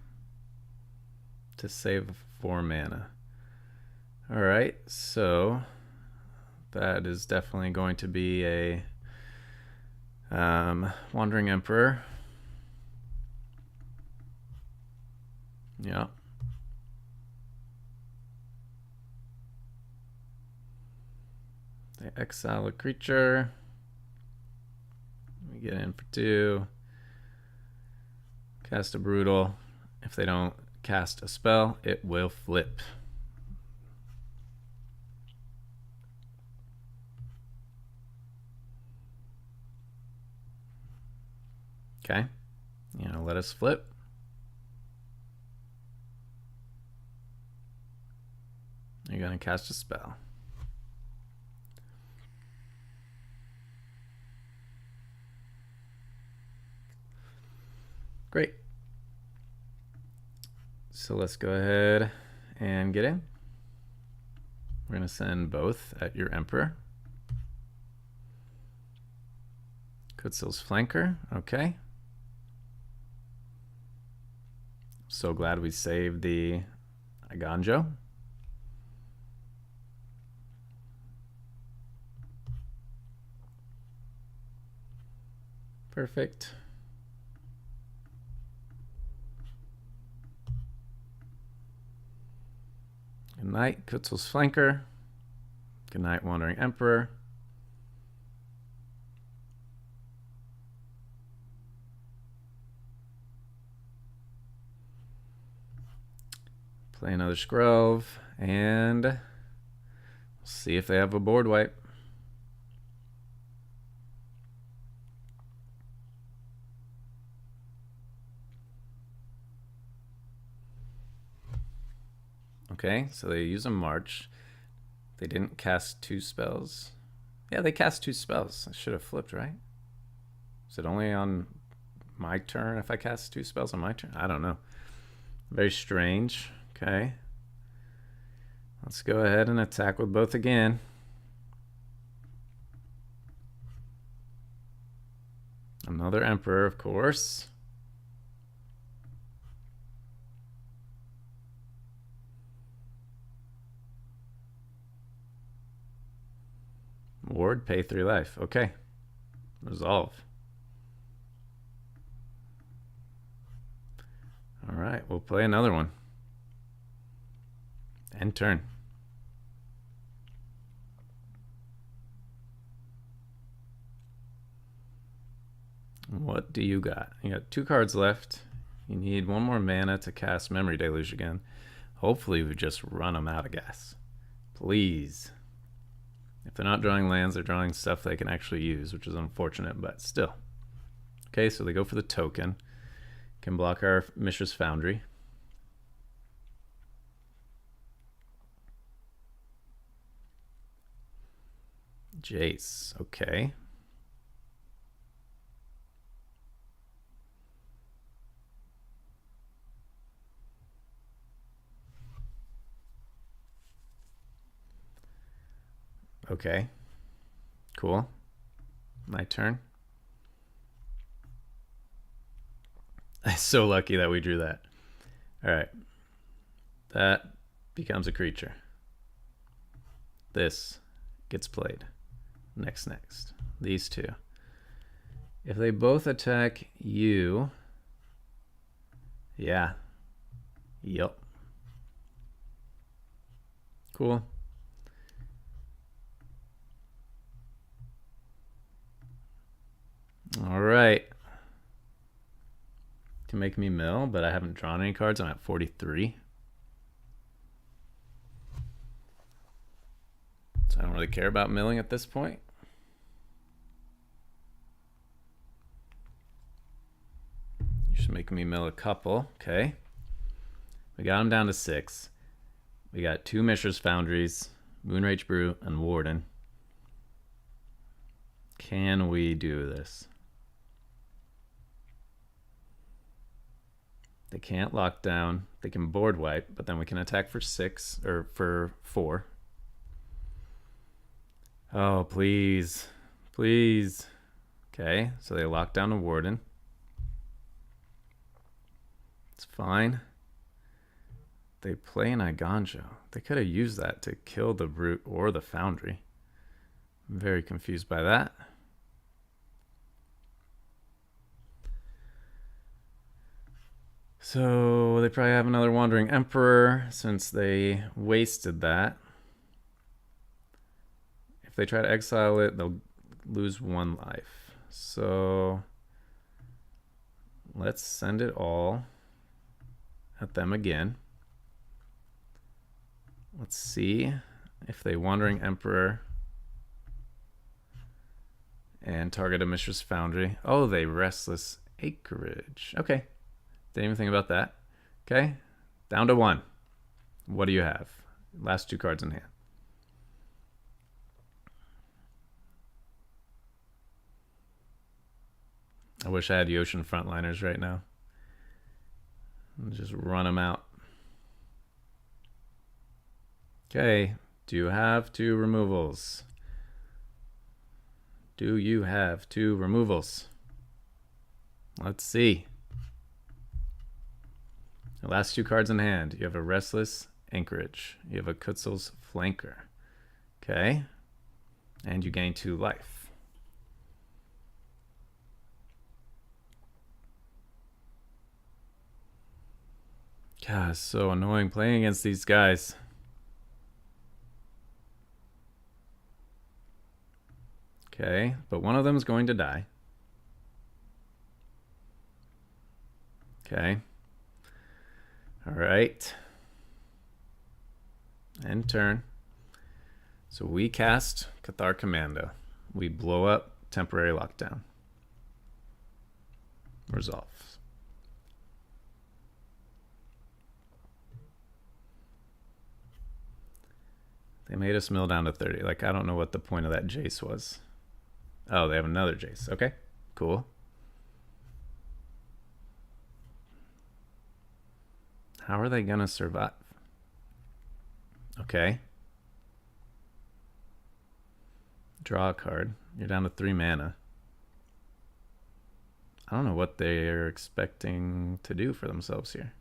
To save 4 mana. Alright, so that is definitely going to be a Wandering Emperor. Yeah. They exile a creature. We get in for 2. Cast a Brutal. If they don't cast a spell, it will flip. Okay. You know, let us flip. You're going to cast a spell. Great. So let's go ahead and get in. We're going to send both at your Emperor. Kutsil's Flanker. Okay. So glad we saved the Aganjo. Perfect. Good night, Kutsil's Flanker. Good night, Wandering Emperor. Play another Skrelv, and we'll see if they have a board wipe. Okay, so they use a march. They didn't cast 2 spells. Yeah, they cast 2 spells. I should have flipped, right? Is it only on my turn if I cast 2 spells on my turn? I don't know. Very strange. Okay. Let's go ahead and attack with both again. Another Emperor, of course. Ward, pay 3 life. Okay. Resolve. All right, we'll play another one. End turn. What do you got? You got 2 cards left. You need 1 more mana to cast Memory Deluge again. Hopefully we just run them out of gas. Please. If they're not drawing lands, they're drawing stuff they can actually use, which is unfortunate, but still. Okay, so they go for the token. Can block our Mishra's Foundry. Jace, okay. Okay, cool. My turn. I'm so lucky that we drew that. All right, that becomes a creature. This gets played. Next. These 2. If they both attack you, yeah. Yep. Cool. All right. Can make me mill, but I haven't drawn any cards. I'm at 43. So I don't really care about milling at this point. You should make me mill a couple. Okay. We got him down to 6. We got 2 Mishra's Foundries, Moonrage Brew, and Warden. Can we do this? They can't lock down. They can board wipe, but then we can attack for 6 or for 4. Oh, please. Please. Okay, so they lock down a Warden. It's fine. They play an Iganjo. They could have used that to kill the Brute or the Foundry. I'm very confused by that. So they probably have another Wandering Emperor since they wasted that. If they try to exile it, they'll lose 1 life. So let's send it all at them again. Let's see if they Wandering Emperor and target a Mishra's Foundry. Oh, they Restless Acreage. Okay. Didn't even think about that. Okay. Down to 1. What do you have? Last 2 cards in hand. I wish I had Yoshin Frontliners right now. Just run them out. Okay. Do you have 2 removals? Do you have 2 removals? Let's see. The last 2 cards in hand. You have a Restless Anchorage. You have a Kutzel's Flanker. Okay. And you gain 2 life. God, it's so annoying playing against these guys. Okay, but one of them is going to die. Okay. All right. End turn. So we cast Cathar Commando. We blow up temporary lockdown. Resolves. They made us mill down to 30. Like, I don't know what the point of that Jace was. Oh, they have another Jace. Okay, cool. How are they going to survive? Okay. Draw a card. You're down to 3 mana. I don't know what they're expecting to do for themselves here.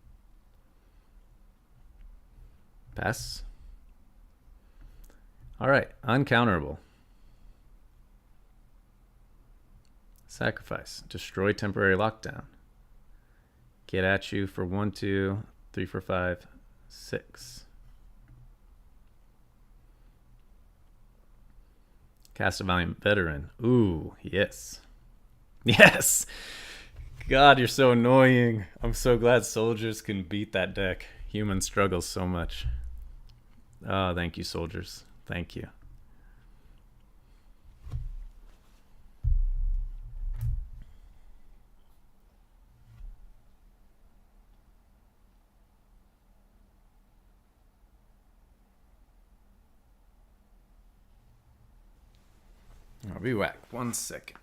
Pass. All right, uncounterable. Sacrifice. Destroy temporary lockdown. Get at you for 1, 2, 3, 4, 5, 6. Cast a Valiant Veteran. Ooh, yes. Yes! God, you're so annoying. I'm so glad soldiers can beat that deck. Human struggles so much. Oh, thank you, soldiers. Thank you. I'll be back. 1 second.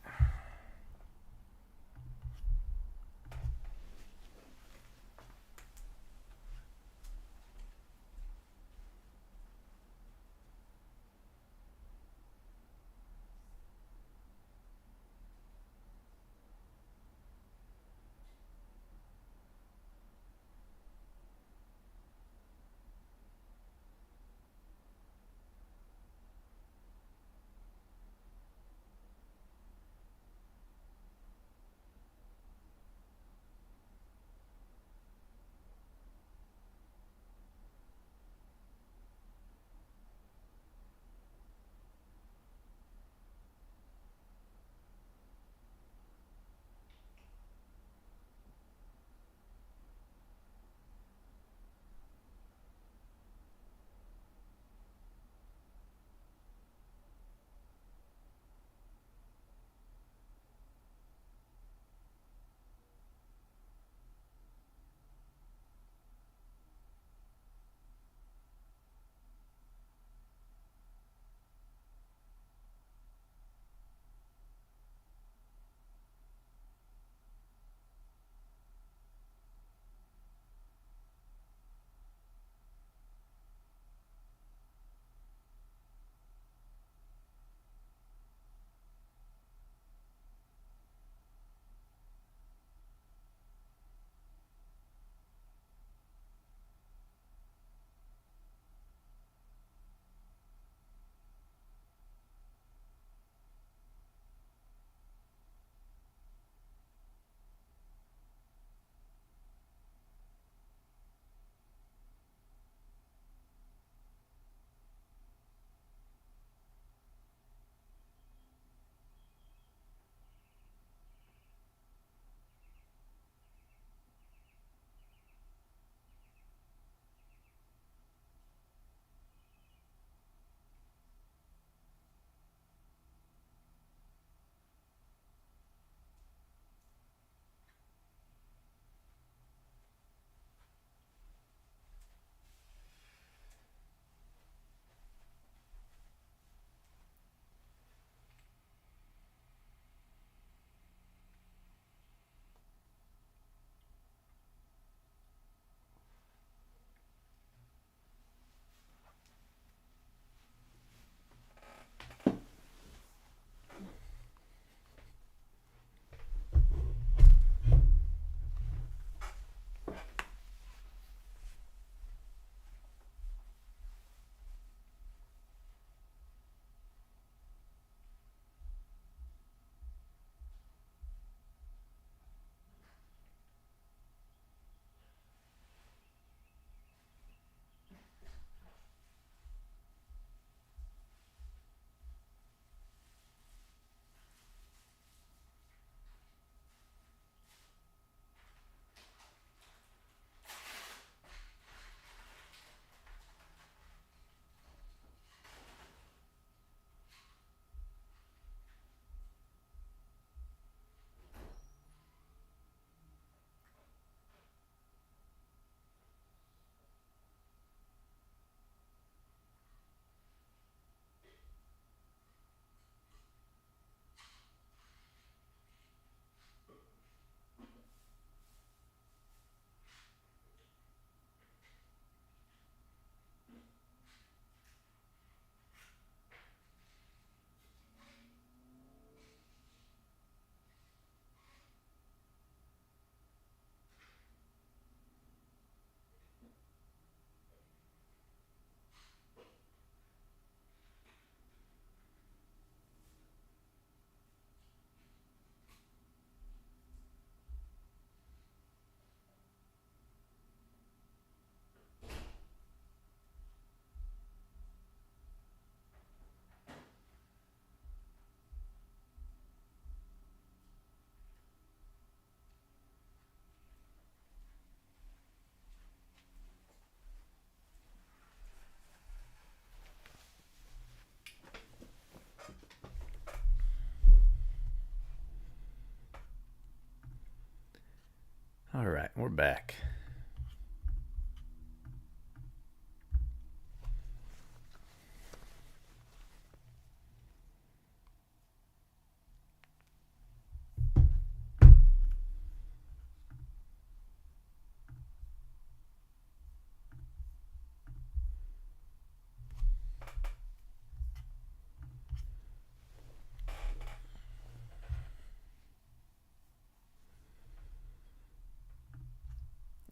we're back.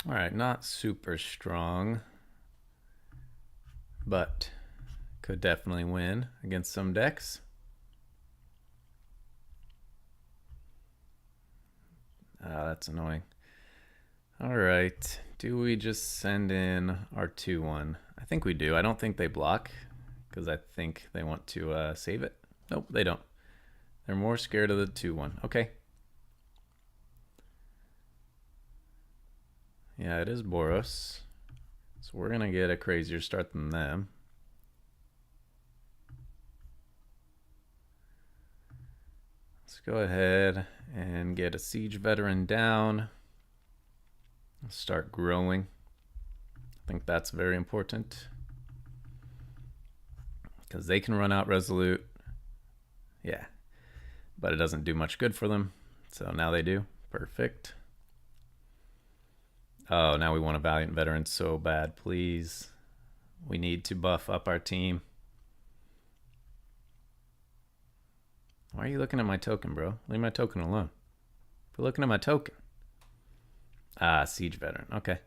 All right, not super strong, but could definitely win against some decks. That's annoying. All right, do we just send in our 2-1? I think we do. I don't think they block because I think they want to save it. Nope, they don't. They're more scared of the 2-1. Okay. Yeah, it is Boros. So we're going to get a crazier start than them. Let's go ahead and get a Siege Veteran down. Start growing. I think that's very important. Because they can run out Resolute. Yeah. But it doesn't do much good for them. So now they do. Perfect. Oh, now we want a Valiant Veteran so bad. Please. We need to buff up our team. Why are you looking at my token, bro? Leave my token alone. You're looking at my token. Ah, Siege Veteran. Okay.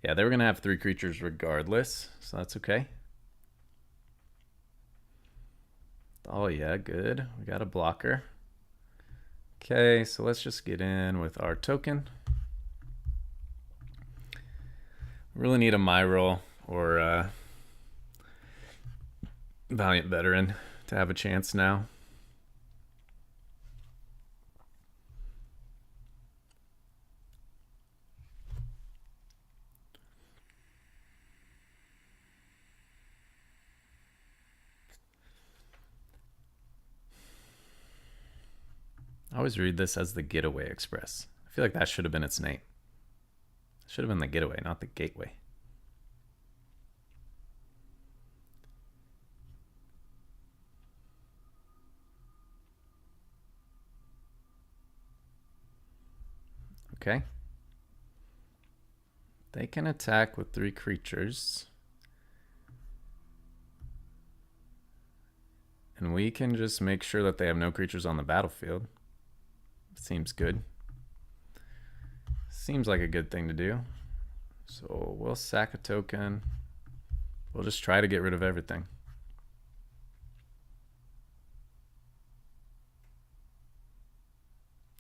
Yeah, they were going to have 3 creatures regardless, so that's okay. Oh, yeah, good. We got a blocker. Okay, so let's just get in with our token. We really need a Myrel or a Valiant Veteran to have a chance now. I always read this as the Getaway Express. I feel like that should have been its name. It should have been the Getaway, not the Gateway. Okay. They can attack with 3 creatures. And we can just make sure that they have no creatures on the battlefield. Seems good. Seems like a good thing to do. So we'll sack a token. We'll just try to get rid of everything.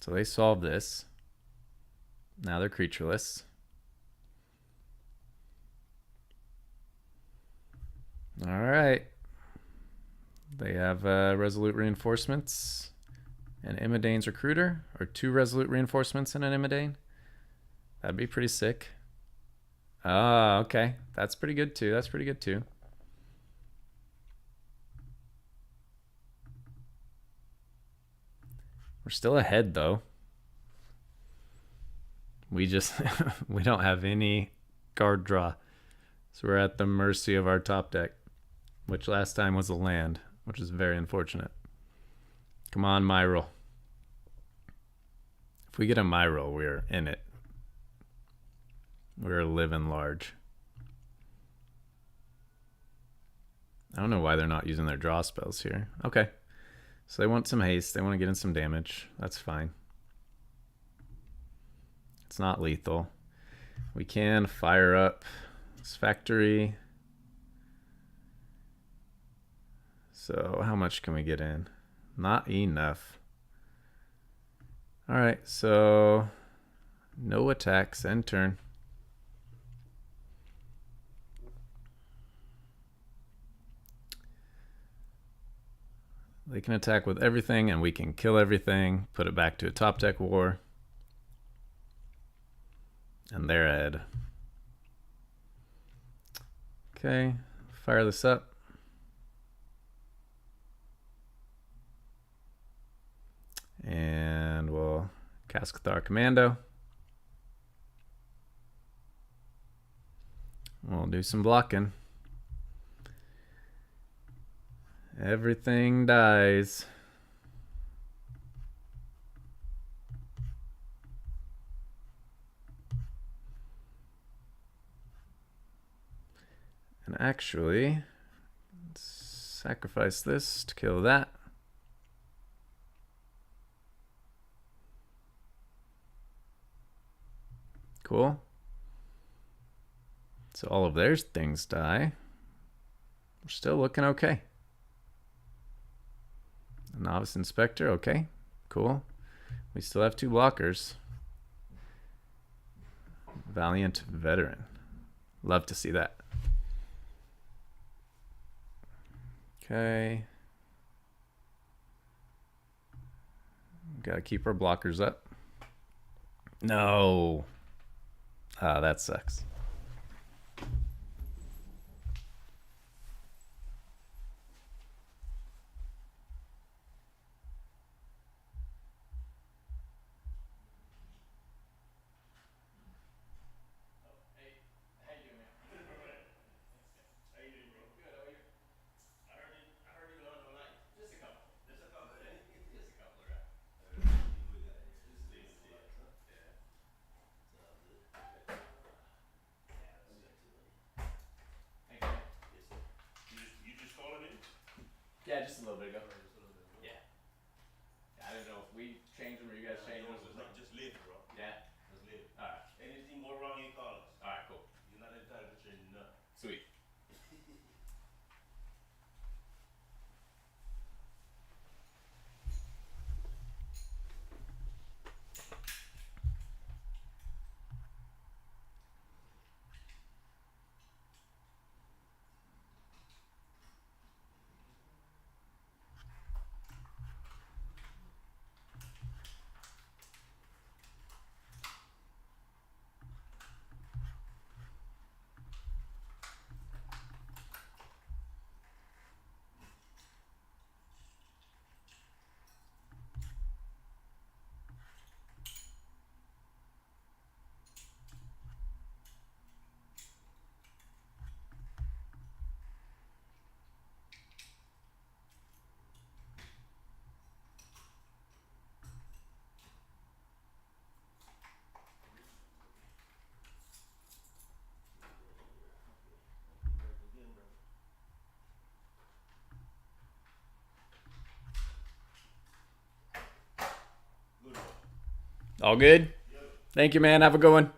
So they solved this. Now they're creatureless. All right. They have Resolute Reinforcements and Imidane's Recruiter, or 2 Resolute Reinforcements and an Imidane. That'd be pretty sick. Ah, okay. That's pretty good too. That's pretty good too. We're still ahead though. We just we don't have any card draw. So we're at the mercy of our top deck, which last time was a land, which is very unfortunate. Come on, Myrel. If we get a Myrel, we're in it. We're living large. I don't know why they're not using their draw spells here. Okay. So they want some haste. They want to get in some damage. That's fine. It's not lethal. We can fire up this factory. So how much can we get in? Not enough. All right, so no attacks, end turn. They can attack with everything and we can kill everything, put it back to a top deck war. And they're ahead. Okay, fire this up. And we'll cast Cathar Commando. We'll do some blocking. Everything dies. And actually, let's sacrifice this to kill that. Cool. So all of their things die. We're still looking okay. Novice Inspector, okay. Cool. We still have 2 blockers. Valiant Veteran. Love to see that. Okay. Gotta keep our blockers up. No. Ah, that sucks. Yeah, just a little bit ago. Yeah. I didn't know if we changed them or you guys changed them. Just leave it, bro. Yeah. Just leave it. All right. Anything go wrong, you call us. All right. Cool. You're not entitled to change nothing. Sweet. All good? Yep. Thank you, man. Have a good one.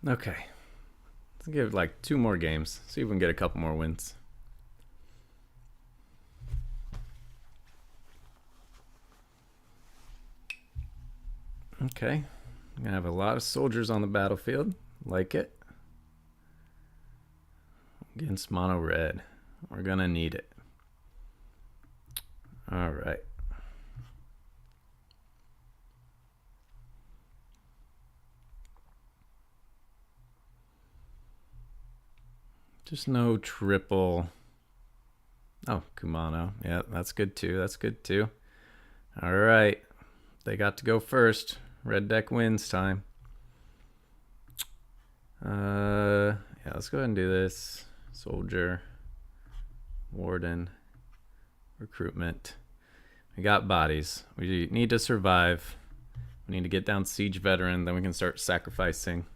Okay. Let's give like 2 more games. See if we can get a couple more wins. Okay. I'm going to have a lot of soldiers on the battlefield. Like it. Against mono red. We're going to need it. All right. Just no triple. Oh, Kumano. Yeah, that's good too. That's good too. All right. They got to go first. Red deck wins time. Yeah, let's go ahead and do this. Soldier. Warden. Recruitment. We got bodies. We need to survive. We need to get down Siege Veteran. Then we can start sacrificing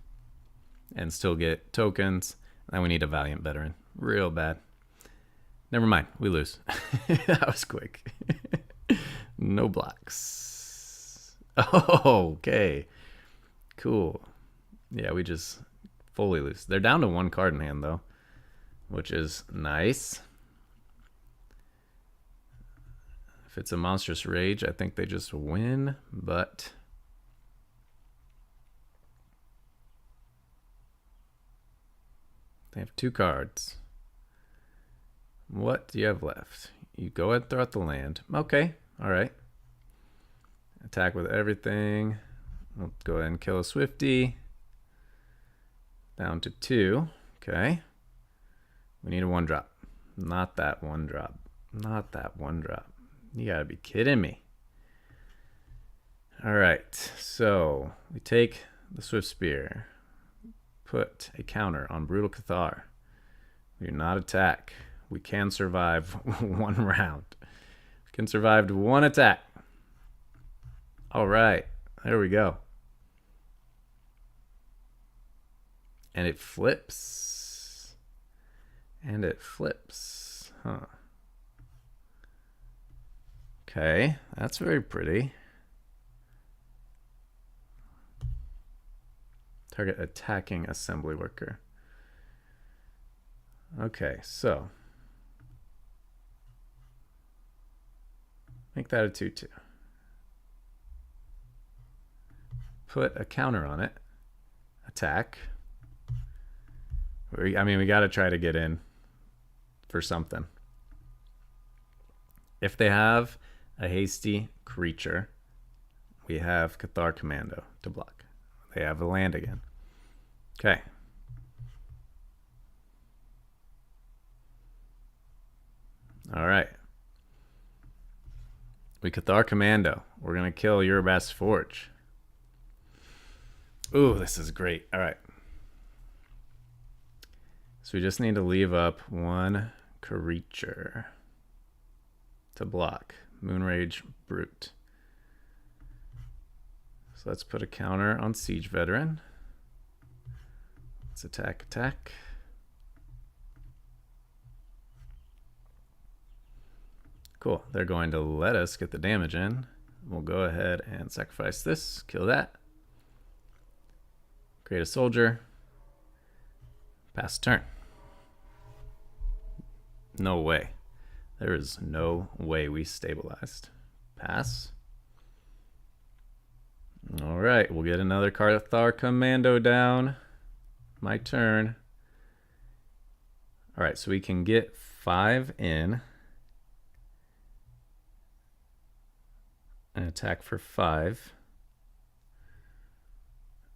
and still get tokens. And we need a Valiant Veteran. Real bad. Never mind. We lose. That was quick. No blocks. Oh, okay. Cool. Yeah, we just fully lose. They're down to 1 card in hand, though, which is nice. If it's a Monstrous Rage, I think they just win, but they have 2 cards. What do you have left? You go ahead and throw out the land. Okay, all right. Attack with everything. We'll go ahead and kill a Swifty. Down to 2. Okay. We need a 1-drop. Not that 1-drop. Not that 1-drop. You gotta be kidding me. All right, so we take the Swift Spear, put a counter on Brutal Cathar. We do not attack. We can survive 1 round. We can survive 1 attack. All right, there we go. And it flips. And it flips. Huh. Okay, that's very pretty. Target attacking assembly worker. Okay, so make that a 2/2. Put a counter on it. Attack. I mean, we got to try to get in for something. If they have a hasty creature, we have Cathar Commando to block. They have a land again. Okay. All right. We Cathar Commando. We're going to kill Urabas Forge. Ooh, this is great. All right. So we just need to leave up 1 creature to block. Moonrage Brute. So let's put a counter on Siege Veteran. Let's attack, attack. Cool. They're going to let us get the damage in. We'll go ahead and sacrifice this, kill that. Create a soldier. Pass turn. No way. There is no way we stabilized. Pass. All right, we'll get another Cathar Commando down. My turn. All right, so we can get 5 in. An attack for 5.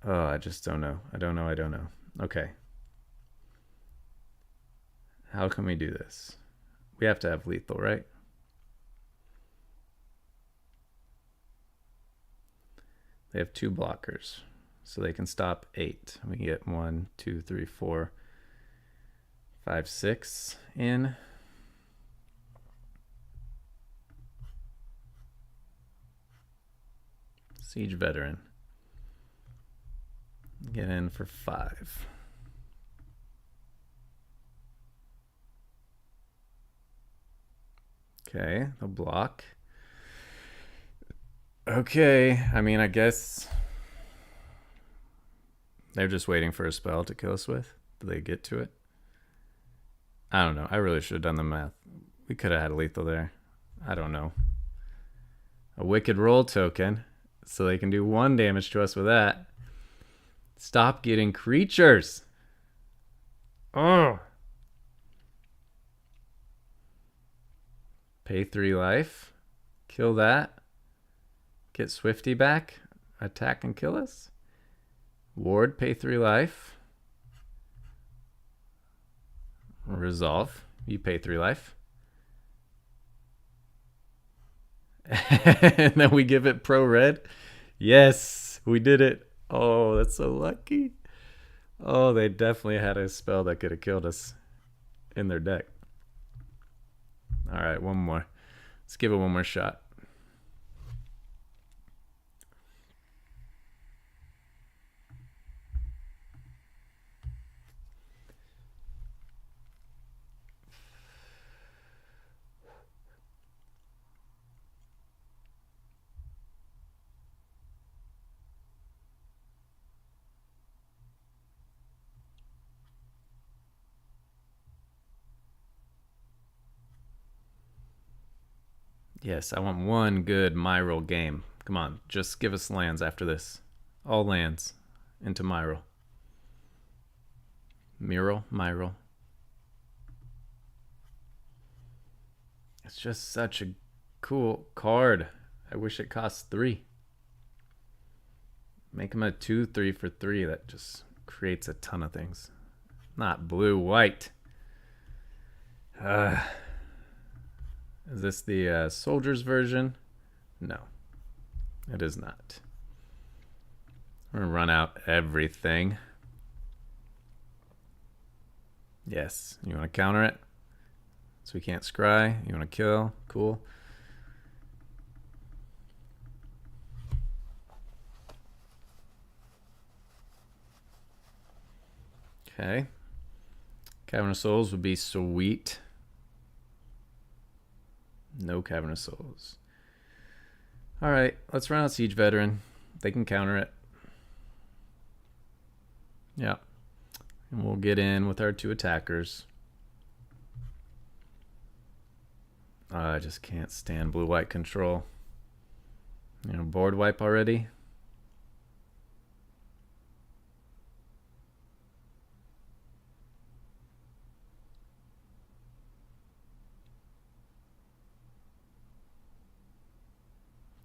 Oh, I just don't know. I don't know. Okay. How can we do this? We have to have lethal, right? They have 2 blockers, so they can stop 8. We can get 1, 2, 3, 4, 5, 6 in. Siege Veteran. Get in for 5. Okay, they'll block. Okay, I mean, I guess they're just waiting for a spell to kill us with. Do they get to it? I don't know. I really should have done the math. We could have had a lethal there. I don't know. A Wicked Roll token, so they can do 1 damage to us with that. Stop getting creatures. Oh. Pay 3 life. Kill that. Get Swifty back. Attack and kill us. Ward, pay 3 life. Resolve. You pay 3 life. And then we give it pro red. Yes, we did it. Oh, that's so lucky. Oh, they definitely had a spell that could have killed us in their deck. All right, one more. Let's give it one more shot. Yes, I want one good Myrel game. Come on, just give us lands after this. All lands into Myrel. Myrel. It's just such a cool card. I wish it cost 3. Make him a 2/3 for 3. That just creates a ton of things. Not blue-white. Is this the soldiers version? No, it is not. We're gonna run out everything. Yes, you want to counter it? So we can't scry. You want to kill? Cool. Okay. Cavern of Souls would be sweet. No Cavern of Souls. Alright, let's run out Siege Veteran. They can counter it. Yeah. And we'll get in with our 2 attackers. I just can't stand blue-white control. You know, board wipe already?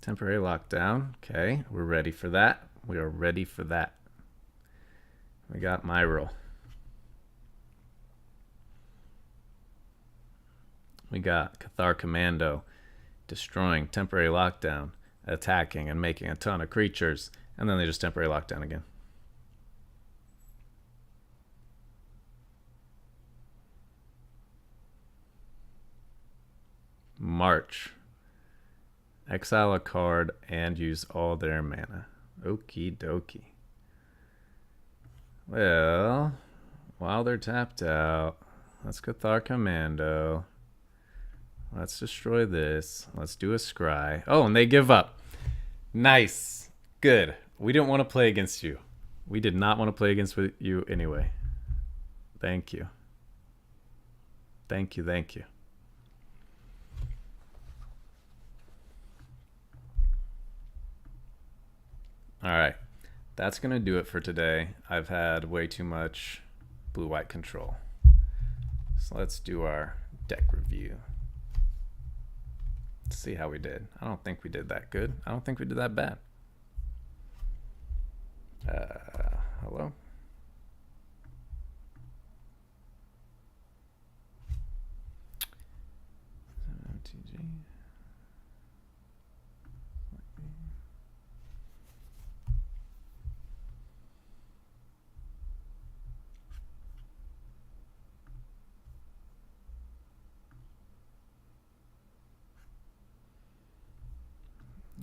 Temporary lockdown. Okay, we're ready for that. We are ready for that. We got Myrel. We got Cathar Commando, destroying, temporary lockdown, attacking, and making a ton of creatures. And then they just temporary lockdown again. March. Exile a card and use all their mana. Okie dokie. Well, while they're tapped out, let's Cathar Commando. Let's destroy this. Let's do a scry. Oh, and they give up. Nice. Good. We didn't want to play against you. We did not want to play against you anyway. Thank you. Thank you, thank you. Alright. That's going to do it for today. I've had way too much blue-white control. So let's do our deck review. Let's see how we did. I don't think we did that good. I don't think we did that bad. Hello? MTG.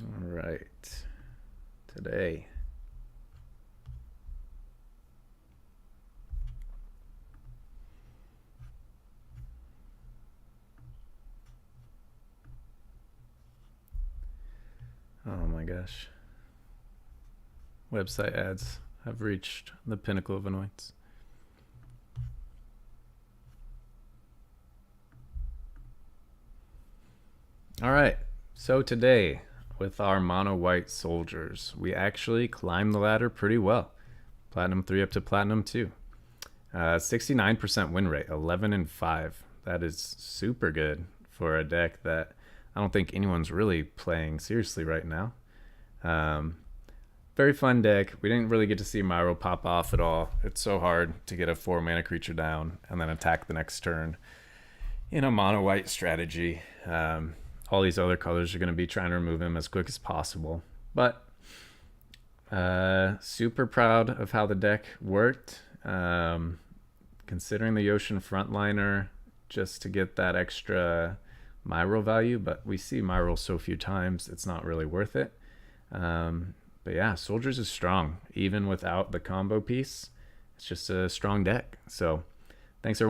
All right. Today. Oh my gosh. Website ads have reached the pinnacle of annoyance. All right. So today, with our mono white soldiers, we actually climbed the ladder pretty well. Platinum 3 up to Platinum 2. 69% win rate, 11-5. That is super good for a deck that I don't think anyone's really playing seriously right now. Very fun deck. We didn't really get to see Myrel pop off at all. It's so hard to get a 4 mana creature down and then attack the next turn in a mono white strategy. All these other colors are going to be trying to remove him as quick as possible. But super proud of how the deck worked. Considering the Ocean Frontliner just to get that extra Myrel value, but we see Myrel so few times, it's not really worth it. But yeah, Soldiers is strong. Even without the combo piece, it's just a strong deck. So thanks everyone.